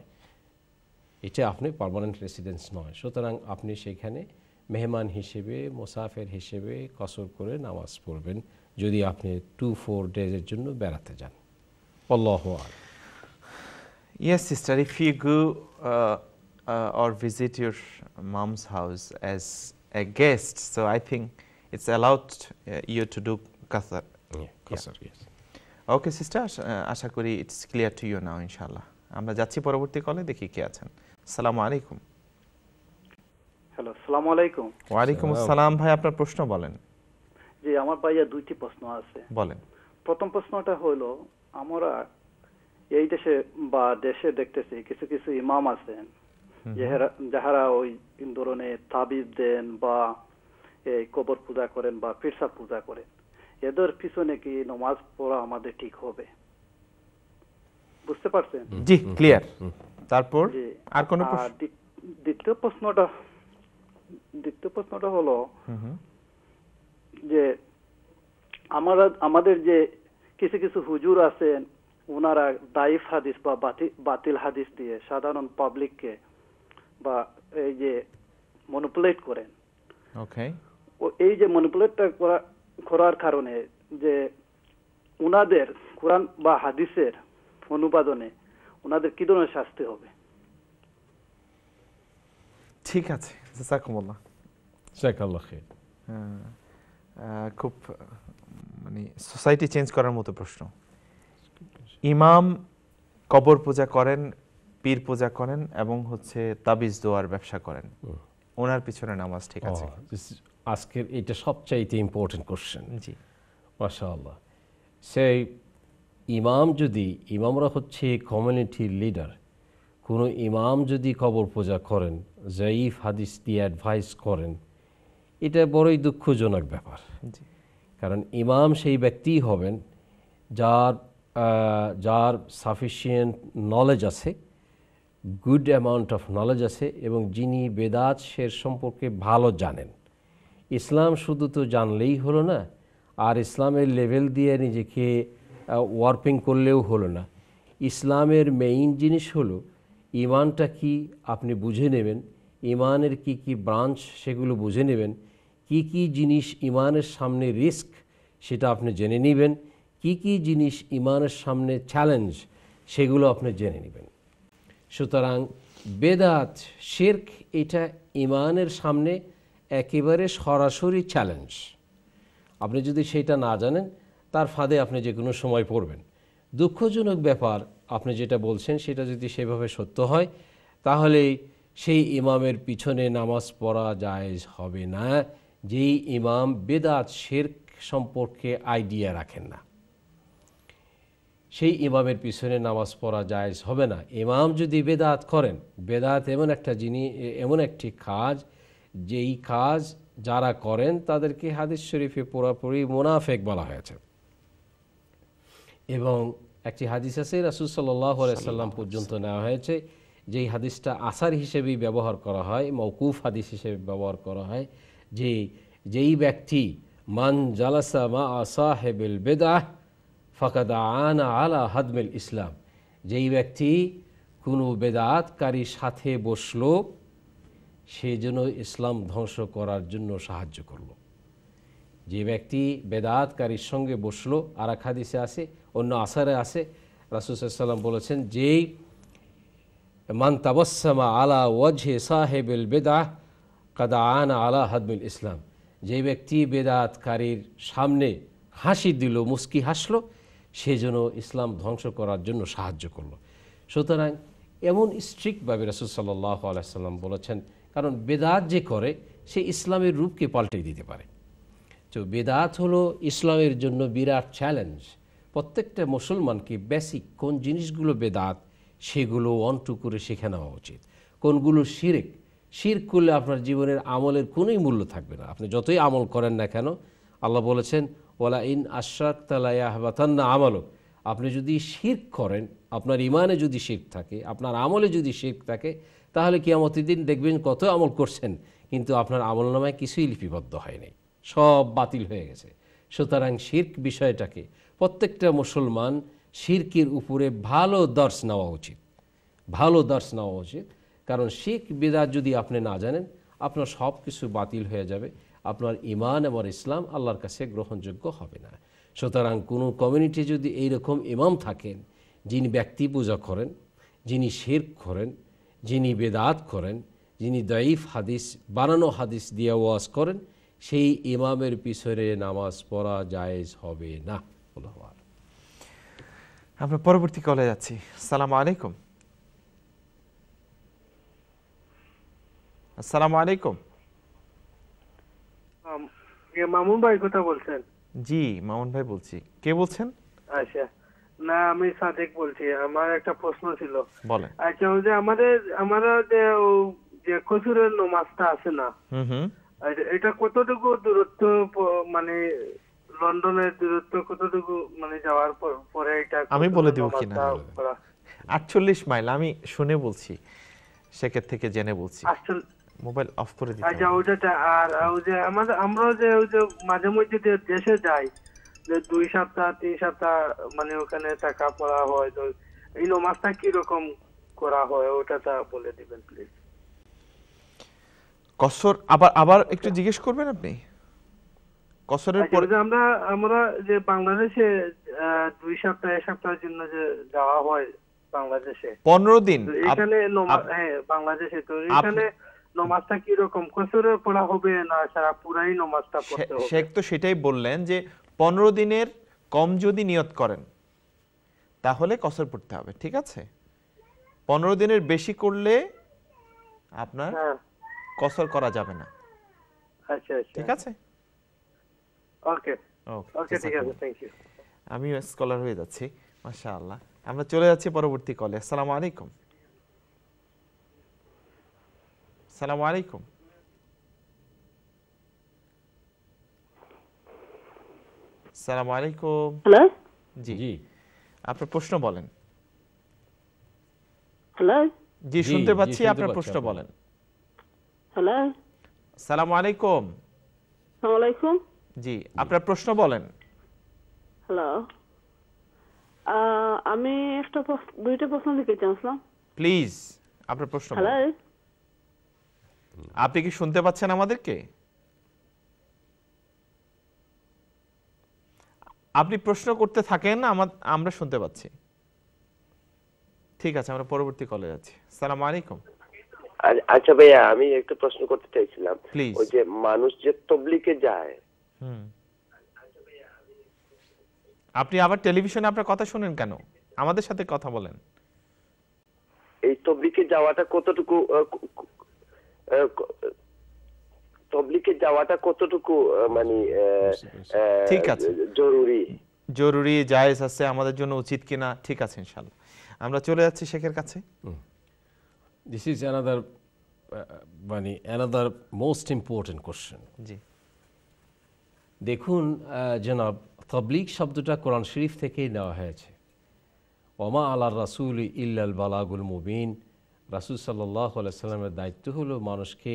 Speaker 5: এটা আপনি পার্মানেন্ট রেসিডেন্স নয়। সুতরাং আপনি সেখানে মেহমান হিসেবে, মুসাফির হিসেবে কসর করে নামাজ পড়বেন যদি আপনি 2-4 ডেজের জন্য বেড়াতে যান। আল্লাহু আকবার।
Speaker 3: Yes, sister, if you go or visit your mom's house as a guest, so I think it's allowed you to do qasr.
Speaker 5: Qasr, yes.
Speaker 3: Okay, sister, আশা করি it's clear to you now, inshallah. আমরা যাচ্ছি পরবর্তী কলে, দেখি কে আছেন। আসসালামু আলাইকুম।
Speaker 8: হ্যালো, আসসালামু আলাইকুম।
Speaker 3: ওয়ালাইকুম আসসালাম ভাই, আপনার প্রশ্ন বলেন।
Speaker 8: জি, আমার ভাইয়া দুইটি প্রশ্ন আছে।
Speaker 3: বলেন।
Speaker 8: প্রথম প্রশ্নটা হলো, আমরা এই দেশে বা দেশে দেখতেছি কিছু কিছু ইমাম আছেন যাহারা ওই ধরনের তাবিজ দেন বা এই কবর পূজা করেন বা পিরসাদ পূজা করেন, এদের পিছনে কি নামাজ পড়া আমাদের ঠিক হবে? বুঝতে পারছেন?
Speaker 3: জি, ক্লিয়ার। তারপর আর কোন প্রশ্ন?
Speaker 8: দ্বিতীয় প্রশ্নটা হলো যে আমাদের যে কিছু কিছু হুজুর আছেন, ওনারা দাইফ হাদিস বা বাতিল হাদিস দিয়ে সাধারণ পাবলিককে বা এই যে মনিপুলেট করেন।
Speaker 3: ওকে।
Speaker 8: এই যে মনিপুলেটটা করার কারণে যে উনাদের কোরআন বা হাদিসের অনুবাদনে উনাদের কি ধরনের শাস্তি হবে?
Speaker 3: ঠিক আছে, জাযাকুমুল্লাহ।
Speaker 5: জাযাকাল্লাহ খাইর।
Speaker 3: খুব মানে সোসাইটি চেঞ্জ করার মতো প্রশ্ন। ইমাম কবর পূজা করেন, পীর পূজা করেন এবং হচ্ছে তাবিজ দোয়ার ব্যবসা করেন, ওনার পিছনে নামাজ ঠিক আছে?
Speaker 5: আজকের এটা সবচাইতে ইম্পর্টেন্ট কোশ্চেন।
Speaker 3: জি,
Speaker 5: মাশাআল্লাহ। সেই ইমামরা হচ্ছে কমিউনিটির লিডার, কোনো ইমাম যদি কবর পূজা করেন, জাইফ হাদিস দিয়ে অ্যাডভাইস করেন, এটা বড়ই দুঃখজনক ব্যাপার। কারণ ইমাম সেই ব্যক্তিই হবেন যার সাফিসিয়েন্ট নলেজ আছে, গুড অ্যামাউন্ট অফ নলেজ আছে, এবং যিনি বেদাত শের সম্পর্কে ভালো জানেন। ইসলাম শুধু তো জানলেই হলো না, আর ইসলামের লেভেল দিয়ে নিজেকে ওয়ার্পিং করলেও হলো না। ইসলামের মেইন জিনিস হলো ইমানটা কি আপনি বুঝে নেবেন, ইমানের কি কি ব্রাঞ্চ সেগুলো বুঝে নেবেন, কি কি জিনিস ইমানের সামনে রিস্ক সেটা আপনি জেনে নেবেন, কি কি জিনিস ইমানের সামনে চ্যালেঞ্জ সেগুলো আপনি জেনে নেবেন। সুতরাং বেদাত শিরক এটা ইমানের সামনে একেবারে সরাসরি চ্যালেঞ্জ। আপনি যদি সেটা না জানেন, তার ফাঁদে আপনি যে কোনো সময় পড়বেন। দুঃখজনক ব্যাপার, আপনি যেটা বলছেন সেটা যদি সেভাবে সত্য হয়, তাহলে সেই ইমামের পিছনে নামাজ পড়া জায়েজ হবে না, যেই ইমাম বেদাত শিরক সম্পর্কে আইডিয়া রাখেন না। সেই ইমামের পিছনে নামাজ পড়া জায়েজ হবে না। ইমাম যদি বেদাত করেন, বেদাত এমন একটি কাজ, যেই কাজ যারা করেন তাদেরকে হাদিস শরীফে পুরোপুরি মুনাফেক বলা হয়েছে। এবং একটি হাদিস আছে, রাসূল সাল্লাল্লাহু আলাইহি সাল্লাম পর্যন্ত নেওয়া হয়েছে, যেই হাদিসটা আসার হিসেবেই ব্যবহার করা হয়, মওকুফ হাদিস হিসেবে ব্যবহার করা হয়, যে যেই ব্যক্তি মান জালাসা মা সাহিবিল বিদআহ ফাকাদ আনা আলা হাদমিল ইসলাম, যেই ব্যক্তি কোনো বেদাতকারীর সাথে বসলো, সে যেন ইসলাম ধ্বংস করার জন্য সাহায্য করল। যে ব্যক্তি বেদাতকারীর সঙ্গে বসলো, আর এক হাদিসে আছে, অন্য আসারে আছে, রাসূল সাল্লাল্লাহু আলাইহি ওয়াসাল্লাম বলেছেন, যেই মান তাবাসসামা আলা ওয়াজহি সাহিবিল বিদআহ কাদ আনা আলা হাদমিল ইসলাম, যে ব্যক্তি বেদাতকারীর সামনে হাসি দিল, মুস্কি হাসলো, সে যেন ইসলাম ধ্বংস করার জন্য সাহায্য করলো। সুতরাং এমন স্ট্রিক্টভাবে রাসূল সাল্লাল্লাহু আলাইহি ওয়াসাল্লাম বলেছেন, কারণ বেদাত যে করে সে ইসলামের রূপকে পাল্টে দিতে পারে। তো বেদাত হলো ইসলামের জন্য বিরাট চ্যালেঞ্জ। প্রত্যেকটা মুসলমানকে বেসিক কোন জিনিসগুলো বেদাত সেগুলো অন্টু করে শিখে নেওয়া উচিত। কোনগুলো শিরক, শিরক করলে আপনার জীবনের আমলের কোনোই মূল্য থাকবে না, আপনি যতই আমল করেন না কেন। আল্লাহ বলেছেন, ওয়ালা ইন আশরাকতা লা ইয়াহবাতান্না আমালুক, আপনি যদি শিরক করেন, আপনার ইমানে যদি শিরক থাকে, আপনার আমলে যদি শিরক থাকে, তাহলে কিয়ামতের দিন দেখবেন কত আমল করছেন, কিন্তু আপনার আমলনামায় কিছুই লিপিবদ্ধ হয়নি, সব বাতিল হয়ে গেছে। সুতরাং শিরক বিষয়টাকে প্রত্যেকটা মুসলমান শিরকের উপরে ভালো দর্শ নেওয়া উচিত, ভালো দর্শ নেওয়া উচিত। কারণ শিরক বিদআত যদি আপনি না জানেন, আপনার সব কিছু বাতিল হয়ে যাবে, আপনার ইমান এবং ইসলাম আল্লাহর কাছে গ্রহণযোগ্য হবে না। সুতরাং কোনো কমিউনিটি যদি এইরকম ইমাম থাকেন, যিনি ব্যক্তি পূজা করেন, যিনি শিরক করেন, যিনি বেদাত করেন, যিনি দাইফ হাদিস বানানো হাদিস দিয়ে ওয়াজ করেন, সেই ইমামের পিছনে নামাজ পড়া জায়েজ হবে না।
Speaker 3: আমরা পরবর্তী কলে যাচ্ছি। আসসালামু আলাইকুম। আসসালামু আলাইকুম।
Speaker 9: মামুন ভাই কথা বলছেন?
Speaker 3: জি মামুন ভাই বলছি। কে বলছেন?
Speaker 9: আচ্ছা, না আমি সাদেক বলছি। আমার একটা প্রশ্ন ছিল।
Speaker 3: বলেন।
Speaker 9: আচ্ছা, ওই যে আমরা যে কসুরের নামাজটা আছে না, এটা কতটুকু দূরত্ব, মানে লন্ডনের দূরত্ব কতটুকু, মানে যাওয়ার পরে এটা
Speaker 3: আমি বলে দেব কিনা? 48 মাইল। আমি শুনে বলছি, সেকের থেকে জেনে বলছি। মোবাইল অফ করে দিতে।
Speaker 9: আচ্ছা, ওইটা। আর ওই যে আমরা যে ওই যে মাঝে মধ্যে দেশে যাই, যে 2 সপ্তাহ 3 সপ্তাহ মানে ওখানে টাকা পড়া হয়, তো এই নামাজটা কি রকম করা হয় ওটা বলে দিবেন প্লিজ।
Speaker 3: কসর আবার একটু জিজ্ঞেস করবেন আপনি? কসরের পরে
Speaker 9: আমরা যে বাংলাদেশে 2 সপ্তাহ 1 সপ্তাহের জন্য যে যাওয়া হয় বাংলাদেশে
Speaker 3: 15 দিন,
Speaker 9: এখানে বাংলাদেশে, তো এখানে নামাজটা কি রকম কসরে পড়া হবে না সারা পুরাই নামাজটা পড়তে হবে?
Speaker 3: শেখ তো সেটাই বললেন যে 15 দিনের কম যদি নিয়ত করেন তাহলে কসর পড়তে হবে, ঠিক আছে? 15 দিনের বেশি করলে আপনার কসর করা যাবে না।
Speaker 9: আচ্ছা,
Speaker 3: ঠিক আছে,
Speaker 9: ওকে ওকে, ঠিক আছে, থ্যাংক ইউ।
Speaker 3: আমিও স্কলার হয়ে যাচ্ছি, মাশাআল্লাহ। আমরা চলে যাচ্ছি পরবর্তী কলে। আসসালামু আলাইকুম। আসসালামু আলাইকুম। আসসালামু আলাইকুম।
Speaker 12: হ্যালো।
Speaker 3: জি জি, আপনার প্রশ্ন বলেন।
Speaker 12: হ্যালো।
Speaker 3: জি শুনতে পাচ্ছি, আপনার প্রশ্ন বলেন।
Speaker 12: হ্যালো।
Speaker 3: আসসালামু আলাইকুম।
Speaker 12: আসসালামু আলাইকুম।
Speaker 3: জি, আপনার প্রশ্ন বলেন।
Speaker 12: হ্যালো, আমি দুইটা প্রশ্ন লিখতে চাইছিলাম।
Speaker 3: প্লিজ আপনার প্রশ্ন বলেন।
Speaker 12: হ্যালো,
Speaker 3: আপনি কি শুনতে পাচ্ছেন আমাদেরকে? আপনি প্রশ্ন করতে থাকেন, আমরা শুনতে পাচ্ছি। ঠিক আছে, আমরা পরবর্তী কলে যাচ্ছি। আসসালামু আলাইকুম।
Speaker 13: আচ্ছা ভাইয়া, আমি একটা প্রশ্ন করতে চাইছিলাম।
Speaker 3: প্লিজ।
Speaker 13: ওই যে মানুষ যে তাবলীগে যায়,
Speaker 3: আপনি আবার টেলিভিশনে আপনার কথা শুনেন কেন? আমাদের সাথে কথা বলেন।
Speaker 13: এই তাবলীগে যাওয়াটা কতটুকু মানে
Speaker 3: ঠিক আছে, জরুরি জায়েজ আছে, আমাদের জন্য উচিত কিনা? ঠিক আছে, ইনশাআল্লাহ। আমরা চলে যাচ্ছি শেখের কাছে।
Speaker 5: This is another most important question.
Speaker 3: জি,
Speaker 5: দেখুন জনাব, তাবলীগ শব্দটা কোরআন শরীফ থেকেই নেওয়া হয়েছে। ওমা আলার রাসূল ইল্লাল বালাগুল মুবিন। রাসূল সাল্লাল্লাহু আলাইহি সাল্লামের দায়িত্ব হলো মানুষকে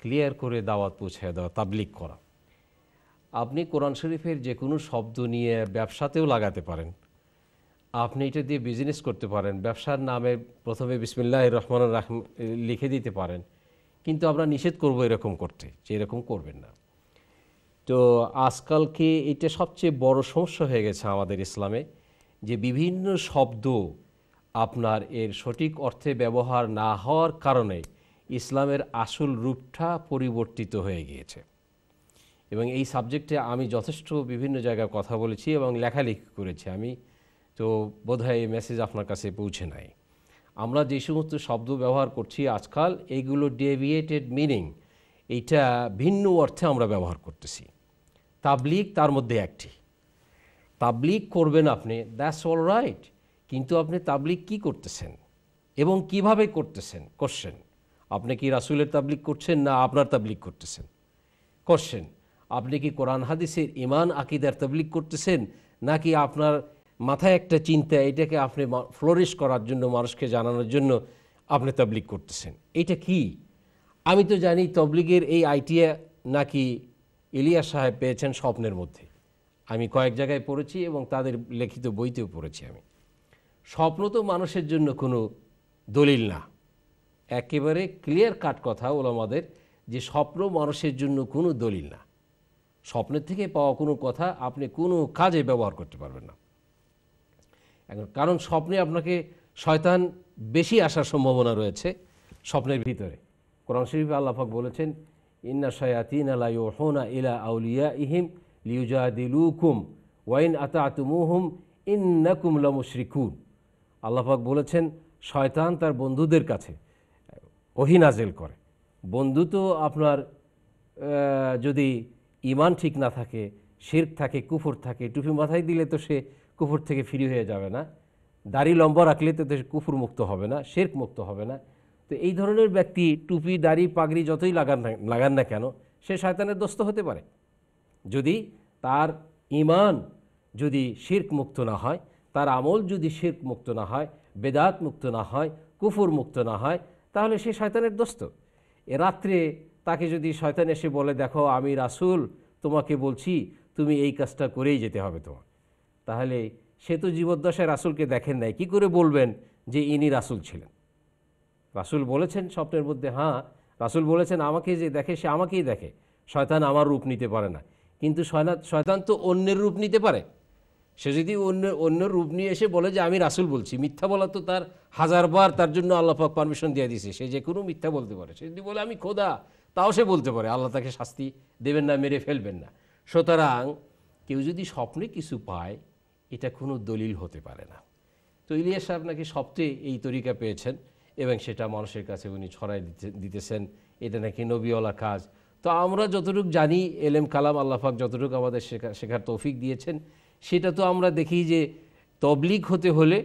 Speaker 5: ক্লিয়ার করে দাওয়াত পৌঁছে দেওয়া, তাবলীগ করা। আপনি কোরআন শরীফের যে কোনো শব্দ নিয়ে ব্যবসাতেও লাগাতে পারেন, আপনি এটা দিয়ে বিজনেস করতে পারেন, ব্যবসার নামে প্রথমে বিসমিল্লাহির রহমানির রহিম লিখে দিতে পারেন, কিন্তু আমরা নিষেধ করব এরকম করতে, যে এরকম করবেন না। তো আজকালকে এটা সবচেয়ে বড় সমস্যা হয়ে গেছে আমাদের ইসলামে, যে বিভিন্ন শব্দ আপনার এর সঠিক অর্থে ব্যবহার না হওয়ার কারণে ইসলামের আসল রূপটা পরিবর্তিত হয়ে গিয়েছে। এবং এই সাবজেক্টে আমি যথেষ্ট বিভিন্ন জায়গায় কথা বলেছি এবং লেখালেখি করেছি। আমি তো বোধহয় এই মেসেজ আপনার কাছে পৌঁছে নাই। আমরা যে সমস্ত শব্দ ব্যবহার করছি আজকাল, এইগুলো ডেভিয়েটেড মিনিং, এইটা ভিন্ন অর্থে আমরা ব্যবহার করতেছি। তাবলীগ তার মধ্যে একটি। তাবলীগ করবেন আপনি, দ্যাটস অল রাইট, কিন্তু আপনি তাবলীগ কি করতেছেন এবং কিভাবে করতেছেন? কোশ্চেন, আপনি কি রাসূলের তাবলীগ করছেন না আপনার তাবলীগ করতেছেন? কোশ্চেন, আপনি কি কোরআন হাদিসের ঈমান আকীদার তাবলীগ করতেছেন, নাকি আপনার মাথায় একটা চিন্তা, এটাকে আপনি ফ্লোরিশ করার জন্য, মানুষকে জানানোর জন্য আপনি তাবলীগ করতেছেন? এইটা কি? আমি তো জানি তাবলীগের এই আইডিয়া নাকি ইলিয়াস সাহেব পেয়েছেন স্বপ্নের মধ্যে। আমি কয়েক জায়গায় পড়েছি এবং তাদের লিখিত বইতেও পড়েছি আমি। স্বপ্ন তো মানুষের জন্য কোনো দলিল না। একেবারে ক্লিয়ার কাট কথা ওলামাদের, যে স্বপ্ন মানুষের জন্য কোনো দলিল না। স্বপ্নের থেকে পাওয়া কোনো কথা আপনি কোনো কাজে ব্যবহার করতে পারবেন না। এখন কারণ স্বপ্নে আপনাকে শয়তান বেশি আসার সম্ভাবনা রয়েছে স্বপ্নের ভিতরে। কোরআন শরীফে আল্লাহ পাক বলেছেন, ইন্না শায়াতিনা লা ইউহুনা ইলা আউলিয়াইহিম লিউজাদিলুকুম ওয়া ইন আতাতুমুহুম ইন্নাকুম লামুশরিকুন। আল্লাহ পাক বলেছেন, শয়তান তার বন্ধুদের কাছে ওহী নাজিল করে, বন্ধু তো আপনার যদি ইমান ঠিক না থাকে, শিরক থাকে, কুফর থাকে, টুপি মাথায় দিলে তো সে কুফর থেকে ফ্রি হয়ে যাবে না, দাড়ি লম্বা রাখলে তো সে কুফর মুক্ত হবে না, শিরক মুক্ত হবে না। তো এই ধরনের ব্যক্তি টুপি দাড়ি পাগড়ি যতই লাগান না কেন সে শয়তানের দোস্ত হতে পারে। যদি তার ইমান যদি শিরক মুক্ত না হয়, তার আমল যদি শিরক মুক্ত না হয়, বেদাত মুক্ত না হয়, কুফর মুক্ত না হয়, তাহলে সে শয়তানের দোস্ত। এ রাত্রে তাকে যদি শয়তান এসে বলে, দেখো আমি রাসূল তোমাকে বলছি তুমি এই কাজটা করেই যেতে হবে তোমার, তাহলে সে তো জীবদ্দশায় রাসূলকে দেখেন নাই, কি করে বলবেন যে ইনি রাসূল ছিলেন? রাসূল বলেছেন স্বপ্নের মধ্যে, হ্যাঁ রাসূল বলেছেন আমাকে যে দেখে সে আমাকেই দেখে, শয়তান আমার রূপ নিতে পারে না। কিন্তু শয়তান তো অন্যের রূপ নিতে পারে। সে যদি অন্য রূপ নিয়ে এসে বলে যে আমি রাসূল বলছি, মিথ্যা বলা তো তার হাজারবার তার জন্য আল্লাহ পাক পারমিশন দিয়ে দিয়েছে, সে যে কোনো মিথ্যা বলতে পারে। সে যদি বলে আমি খোদা, তাও সে বলতে পারে, আল্লাহ তাকে শাস্তি দেবেন না, মেরে ফেলবেন না। সুতরাং কেউ যদি স্বপ্নে কিছু পায় এটা কোনো দলিল হতে পারে না। তো ইলিয়াস সাহেব নাকি স্বপ্নে এই তরিকা পেয়েছেন এবং সেটা মানুষের কাছে উনি ছড়াই দিতেছেন, এটা নাকি নবীওয়ালা কাজ। তো আমরা যতটুকু জানি এলেম কালাম আল্লাহ পাক যতটুকু আমাদের শেখার তৌফিক দিয়েছেন, সেটা তো আমরা দেখি যে তবলিগ হতে হলে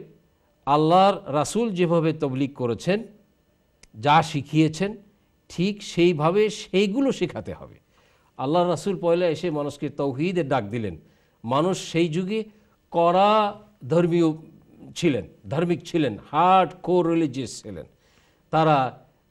Speaker 5: আল্লাহর রাসূল যেভাবে তবলিগ করেছেন, যা শিখিয়েছেন ঠিক সেইভাবে সেইগুলো শেখাতে হবে। আল্লাহর রাসূল পয়লা এসে মানুষকে তৌহিদের ডাক দিলেন। মানুষ সেই যুগে কড়া ধর্মীয় ছিলেন, ধার্মিক ছিলেন, হার্ড কোর রিলিজিয়াস ছিলেন। তারা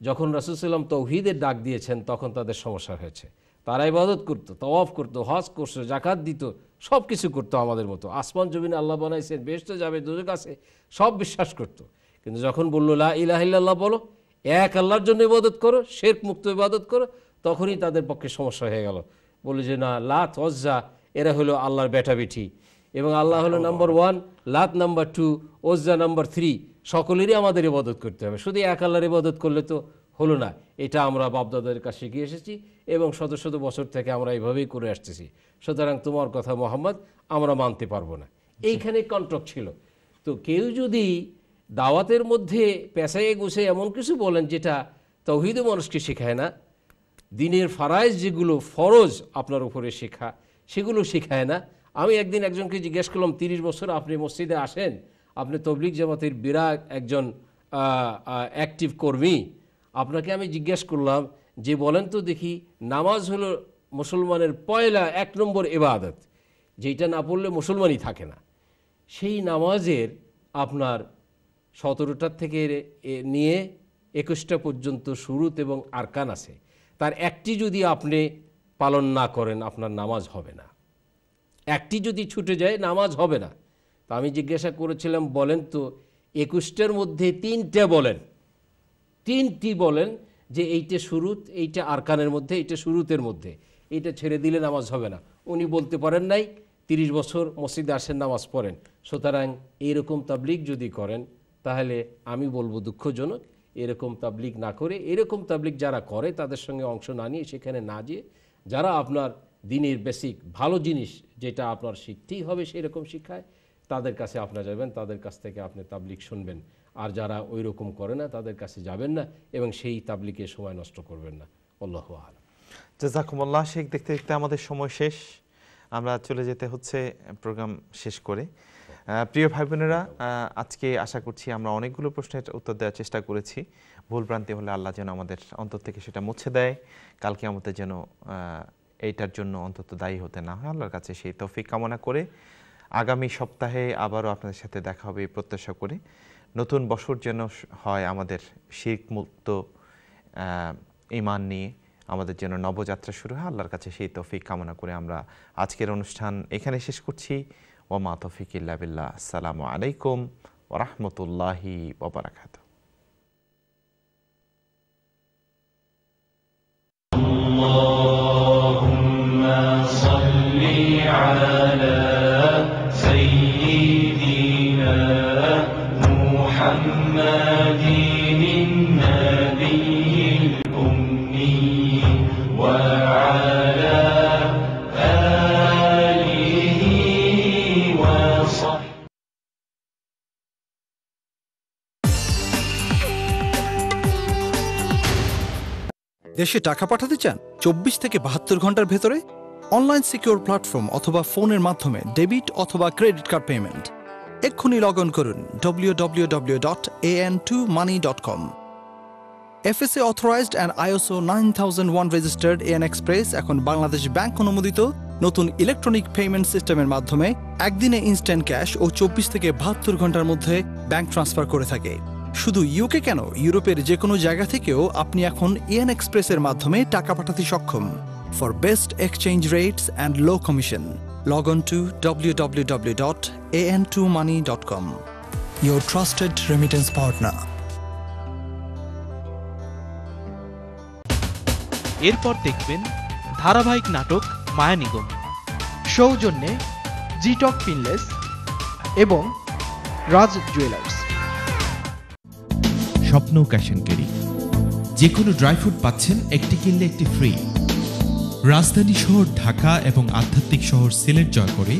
Speaker 5: যখন রাসূল সাল্লাম তৌহিদের ডাক দিয়েছেন তখন তাদের সমস্যা হয়েছে। তারা ইবাদত করতো, তাওয়াফ করতো, হজ করতো, জাকাত দিত, সব কিছু করতো আমাদের মতো। আসমান জমিনে আল্লাহ বানাইছেন, বেহেশতে যাবে, দোজখ আছে, সব বিশ্বাস করতো। কিন্তু যখন বললো লা ইলাহা ইল্লাল্লাহ বলো, এক আল্লাহর জন্য ইবাদত করো, শিরক মুক্ত ইবাদত করো, তখনই তাদের পক্ষে সমস্যা হয়ে গেল। বলে যে না, লাত ওজ্জা এরা হলো আল্লাহর বেটা বেটি, এবং আল্লাহ হলো নাম্বার 1, লাত নাম্বার 2, ওজ্জা নাম্বার 3, সকলেরই আমাদের ইবাদত করতে হবে। শুধু এক আল্লাহর ইবাদত করলে তো হলো না। এটা আমরা বাপদাদাদের কাছে শিখে এসেছি এবং শত শত বছর থেকে আমরা এইভাবেই করে আসতেছি। সুতরাং তোমার কথা মোহাম্মদ আমরা মানতে পারবো না, এইখানে কন্ট্রাক্ট ছিল। তো কেউ যদি দাওয়াতের মধ্যে পেশায় গুছে এমন কিছু বলেন যেটা তাওহীদ মানুষকে শেখায় না, দিনের ফারাইজ যেগুলো ফরজ আপনার উপরে শেখা সেগুলো শেখায় না। আমি একদিন একজনকে জিজ্ঞেস করলাম, 30 বছর আপনি মসজিদে আসেন, আপনি তবলিগ জামাতের বিরাট একজন অ্যাক্টিভ কর্মী, আপনাকে আমি জিজ্ঞেস করলাম যে বলেন তো দেখি, নামাজ হলো মুসলমানের পয়লা 1 নম্বর ইবাদত, যেটা না পড়লে মুসলমানই থাকে না। সেই নামাজের আপনার 17টা থেকে নিয়ে 21টা পর্যন্ত শুরুত এবং আরকান আছে, তার একটি যদি আপনি পালন না করেন আপনার নামাজ হবে না, একটি যদি ছুটে যায় নামাজ হবে না। তো আমি জিজ্ঞাসা করেছিলাম, বলেন তো 21টার মধ্যে 3টা বলেন, 3টি বলেন যে এইটা শুরুত, এইটা আরকানের মধ্যে, এইটা শুরুতের মধ্যে, এইটা ছেড়ে দিলে নামাজ হবে না। উনি বলতে পারেন নাই, 30 বছর মসজিদে আসেন, নামাজ পড়েন। সুতরাং এইরকম তাবলিগ যদি করেন তাহলে আমি বলবো দুঃখজনক, এরকম তাবলিগ না করে, এরকম তাবলিগ যারা করে তাদের সঙ্গে অংশ না নিয়ে, সেখানে না যেয়ে, যারা আপনার দিনের বেসিক ভালো জিনিস যেটা আপনার শিখতেই হবে সেরকম শিক্ষায়, তাদের কাছে আপনারা যাবেন, তাদের কাছ থেকে আপনি তাবলিগ শুনবেন। আর যারা ওই রকম করে না তাদের কাছে যাবেন না এবং সেই তাবলিগে সময় নষ্ট করবেন না। আল্লাহু আ'লাম।
Speaker 3: জাযাকুমুল্লাহ। শেখ, দেখতে দেখতে আমাদের সময় শেষ, আমরা চলে যেতে হচ্ছে প্রোগ্রাম শেষ করে। প্রিয় ভাই বোনেরা, আজকে আশা করছি আমরা অনেকগুলো প্রশ্নের উত্তর দেওয়ার চেষ্টা করেছি। ভুলভ্রান্তি হলে আল্লাহ যেন আমাদের অন্তর থেকে সেটা মুছে দেয়, কালকে আমাদের যেন এইটার জন্য অন্তত দায়ী হতে না হয়, আল্লাহর কাছে সেই তৌফিক কামনা করে আগামী সপ্তাহে আবারও আপনাদের সাথে দেখা হবে এই প্রত্যাশা করে। নতুন বছর যেন হয় আমাদের শিরক মুক্ত ঈমান নিয়ে, আমাদের যেন নবযাত্রা শুরু হয়, আল্লাহর কাছে সেই তৌফিক কামনা করে আমরা আজকের অনুষ্ঠান এখানে শেষ করছি। ওমা তৌফিক ইল্লা বিল্লাহ। আসসালামু আলাইকুম ওয়া রাহমাতুল্লাহি ওয়া বারাকাতুহু।
Speaker 2: আল্লাহুম্মা সাল্লি আলা সাইয়্যিদিনা মুহাম্মাদিন নাবিয়্যিল উম্মি ওয়া আলা আলিহি ওয়া সাহবিহি।
Speaker 10: দেশে টাকা পাঠাতে চান 24 থেকে 72 ঘন্টার ভেতরে? অনলাইন সিকিউর প্ল্যাটফর্ম অথবা ফোনের মাধ্যমে ডেবিট অথবা ক্রেডিট কার্ড পেমেন্ট। এক্ষুনি লগ অন করুন www.an2money.com। FSA authorized and ISO 9001 registered AN Express এখন বাংলাদেশ ব্যাংক অনুমোদিত নতুন ইলেকট্রনিক পেমেন্ট সিস্টেমের মাধ্যমে একদিনে ইনস্ট্যান্ট ক্যাশ ও 24 থেকে 72 ঘন্টার মধ্যে ব্যাংক ট্রান্সফার করে থাকে। শুধু ইউকে কেন, ইউরোপের যে কোনো জায়গা থেকেও আপনি এখন AN Express-এর মাধ্যমে টাকা পাঠাতে সক্ষম। For best exchange rates and low commission, log on to www.an2money.com. Your trusted remittance partner.
Speaker 14: এরপর দেখবেন ধারাবাহিক নাটক মায়া নিগম, সৌজন্যে জিটক পিনলেস এবং রাজ জুয়েলার্স।
Speaker 1: স্বপ্ন ক্যাশ এন্ড ক্যারি, যে কোনো ড্রাই ফ্রুট পাচ্ছেন একটি কিনলে একটি ফ্রি। রাজধানী শহর ঢাকা এবং আধ্যাত্মিক শহর সিলেট জয় করে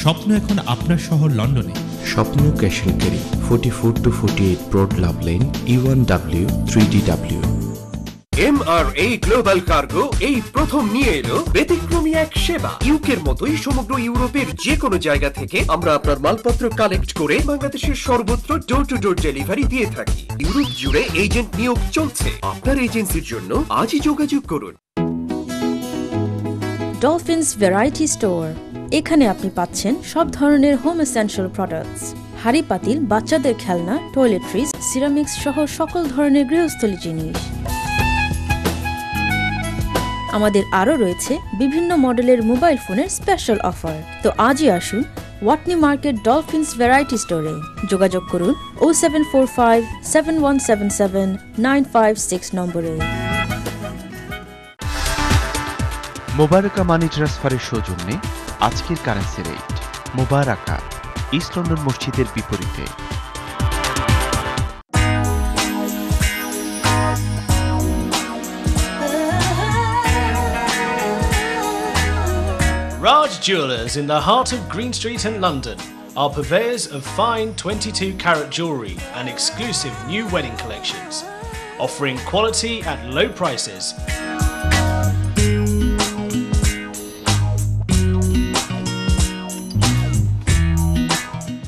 Speaker 1: স্বপ্ন এখন আপনার শহর লন্ডনে।
Speaker 11: Swapna cash and carry, 44 to 48 Brodlove Lane, E1W 3DW।
Speaker 15: MRA Global Cargo এই প্রথম নিয়ে এলো ব্যতিক্রমী এক সেবা। ইউকের মতোই সমগ্র ইউরোপের যে কোনো জায়গা থেকে আমরা আপনার মালপত্র কালেক্ট করে বাংলাদেশের সর্বত্র ডোর টু ডোর ডেলিভারি দিয়ে থাকি। ইউরোপ জুড়ে এজেন্ট নিয়োগ চলছে। আপনার এজেন্সির জন্য আজই যোগাযোগ করুন।
Speaker 16: ডলফিনস ভ্যারাইটি স্টোর, এখানে আপনি পাচ্ছেন সব ধরনের হোম এসেনশিয়াল প্রোডাক্টস, হাঁড়ি পাতিল, বাচ্চাদের খেলনা, টয়লেট্রিজ, সিরামিক্স সহ সকল ধরনের গৃহস্থলী জিনিস। আমাদের আরও রয়েছে বিভিন্ন মডেলের মোবাইল ফোনের স্পেশাল অফার। তো আজই আসুন ওয়াটনি মার্কেট ডলফিনস ভ্যারাইটি স্টোরে। যোগাযোগ করুন 0745 7177 956 নম্বরে।
Speaker 11: মোবারকা মানি ট্রান্সফারের সৌজন্যে আজকের কারেন্সি রেট। মোবারকা, ইস্ট লন্ডন মসজিদের বিপরীতে।
Speaker 17: Raj Jewellers in the heart of Green Street in London are purveyors of fine 22-carat jewellery and exclusive new wedding collections, offering quality at low prices.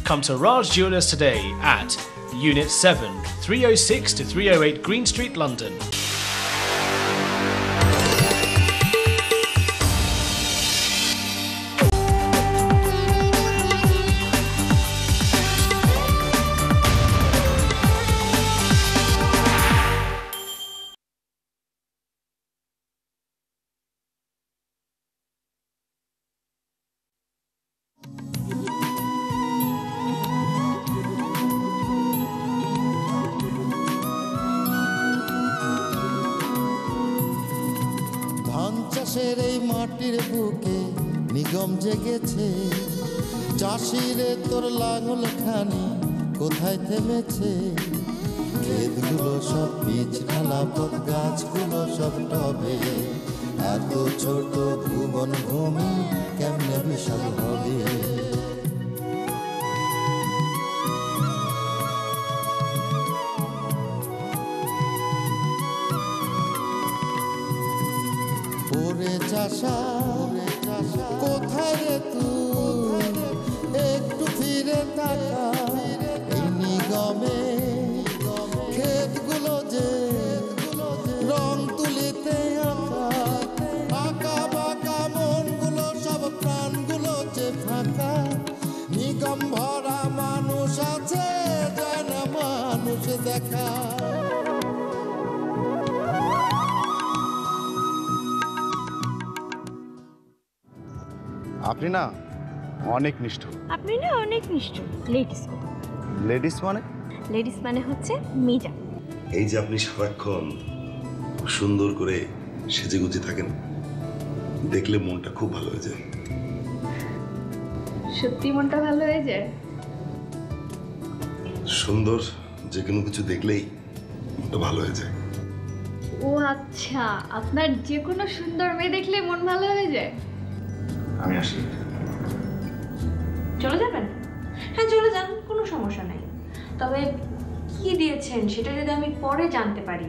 Speaker 17: Come to Raj Jewellers today at Unit 7, 306 to 308 Green Street, London.
Speaker 18: এই মাটির বুকে নিগম জেগেছে, চাষিরে তোর লাঙল খানি কোথায় থেমেছে? ক্ষেতগুলো সব বীজ ঢালা, পথ গাছগুলো সব টবে, এত ছোট ভুবন ভূমি কেমনে বিশাল হবে? ওরে চাষা কোথায় রে তুই, একটু ফিরে তাকা, এই নিগমে ক্ষেতগুলো যে রং তুলিতে আঁকা, আঁকা বাঁকা মনগুলো সব প্রাণগুলো যে ফাঁকা, নিগম ভরা মানুষ আছে, যায় না মানুষ দেখা।
Speaker 19: আপনি না অনেক নিষ্ঠুর।
Speaker 20: আপনি না অনেক নিষ্ঠুর। লেডিস
Speaker 19: লেডিস মানে?
Speaker 20: লেডিস মানে হচ্ছে মিজা।
Speaker 21: এই যে আপনি সারাক্ষণ সুন্দর করে সেজে গুজে থাকেন, দেখলে মনটা খুব ভালো হয়ে যায়।
Speaker 20: সত্যি মনটা ভালো হয়ে যায়?
Speaker 21: সুন্দর যে কোনো কিছু দেখলেই মনটা ভালো হয়ে যায়।
Speaker 20: ও আচ্ছা, আপনার যে কোনো সুন্দর মেয়ে দেখলে মন ভালো হয়ে যায়?
Speaker 21: আমি আসি।
Speaker 20: চলে যাবেন? হ্যাঁ চলে যান, কোনো সমস্যা নাই। তবে কি দিয়েছেন সেটা যদি আমি পরে জানতে পারি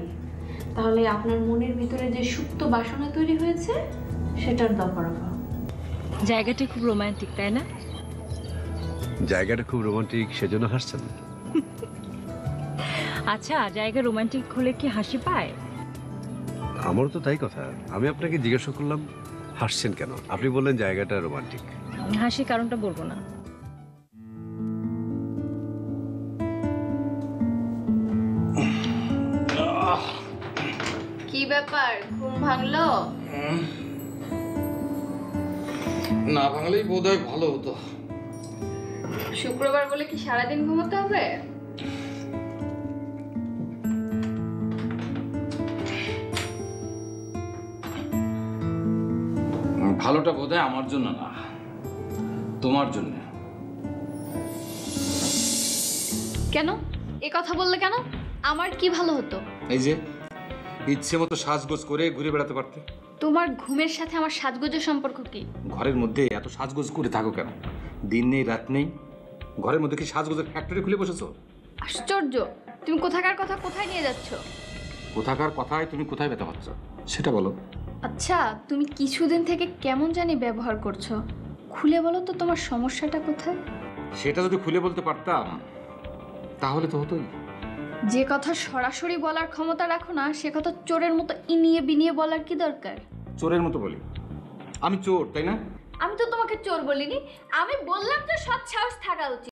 Speaker 4: তাহলে আপনার মনের ভিতরে যে সুপ্ত বাসনা তৈরি হয়েছে সেটার দফা।
Speaker 6: জায়গাটা খুব রোমান্টিক, তাই না?
Speaker 22: জায়গাটা খুব রোমান্টিক, সেজন্য হাসছেন?
Speaker 6: আচ্ছা, জায়গা রোমান্টিক হলে কি হাসি পায়?
Speaker 22: আমারও তো তাই কথা। আমি আপনাকে জিজ্ঞাসা করলাম হাসছেন কেন, আপনি বললেন জায়গাটা রোমান্টিক।
Speaker 6: হাসির কারণটা বলবো না।
Speaker 20: কি ব্যাপার, ঘুম ভাঙলো?
Speaker 23: না ভাঙলেই বোধহয় ভালো হতো।
Speaker 20: শুক্রবার বলে কি সারাদিন ঘুমোতে হবে?
Speaker 23: ভালোটা বোধহয় আমার জন্য না, তোমার জন্য।
Speaker 20: কেন এ কথা বললে কেন? আমার কি ভালো হতো?
Speaker 23: এই যে ইচ্ছে মতো সাজগোজ করে ঘুরে বেড়াতে পারতে।
Speaker 20: তোমার ঘুমের সাথে আমার সাজগোজের সম্পর্ক কি?
Speaker 23: ঘরের মধ্যে এত সাজগোজ করে থাকো কেন? দিন নেই রাত নেই, ঘরের মধ্যে কি সাজগোজের ফ্যাক্টরি খুলে বসেছো?
Speaker 20: আশ্চর্য, তুমি কোথাকার কথা কোথায় নিয়ে যাচ্ছ?
Speaker 23: কোথাকার কথায় তুমি কোথায় ব্যথা পাচ্ছ সেটা বলো।
Speaker 20: আচ্ছা, তুমি কিছুদিন থেকে কেমন জানি ব্যবহার করছো, খুলে বলো তো তোমার সমস্যাটা কোথায়?
Speaker 23: সেটা যদি খুলে বলতে পারতাম তাহলে তো হতোই।
Speaker 20: যে কথা সরাসরি বলার ক্ষমতা রাখো না, সে কথা চোরের মতো ইনিয়ে বিনিয়ে বলার কি দরকার?
Speaker 23: চোরের মতো বলি? আমি চোর, তাই না?
Speaker 20: আমি তো তোমাকে চোর বলিনি, আমি বললাম তো সৎ সাহস থাকা উচিত।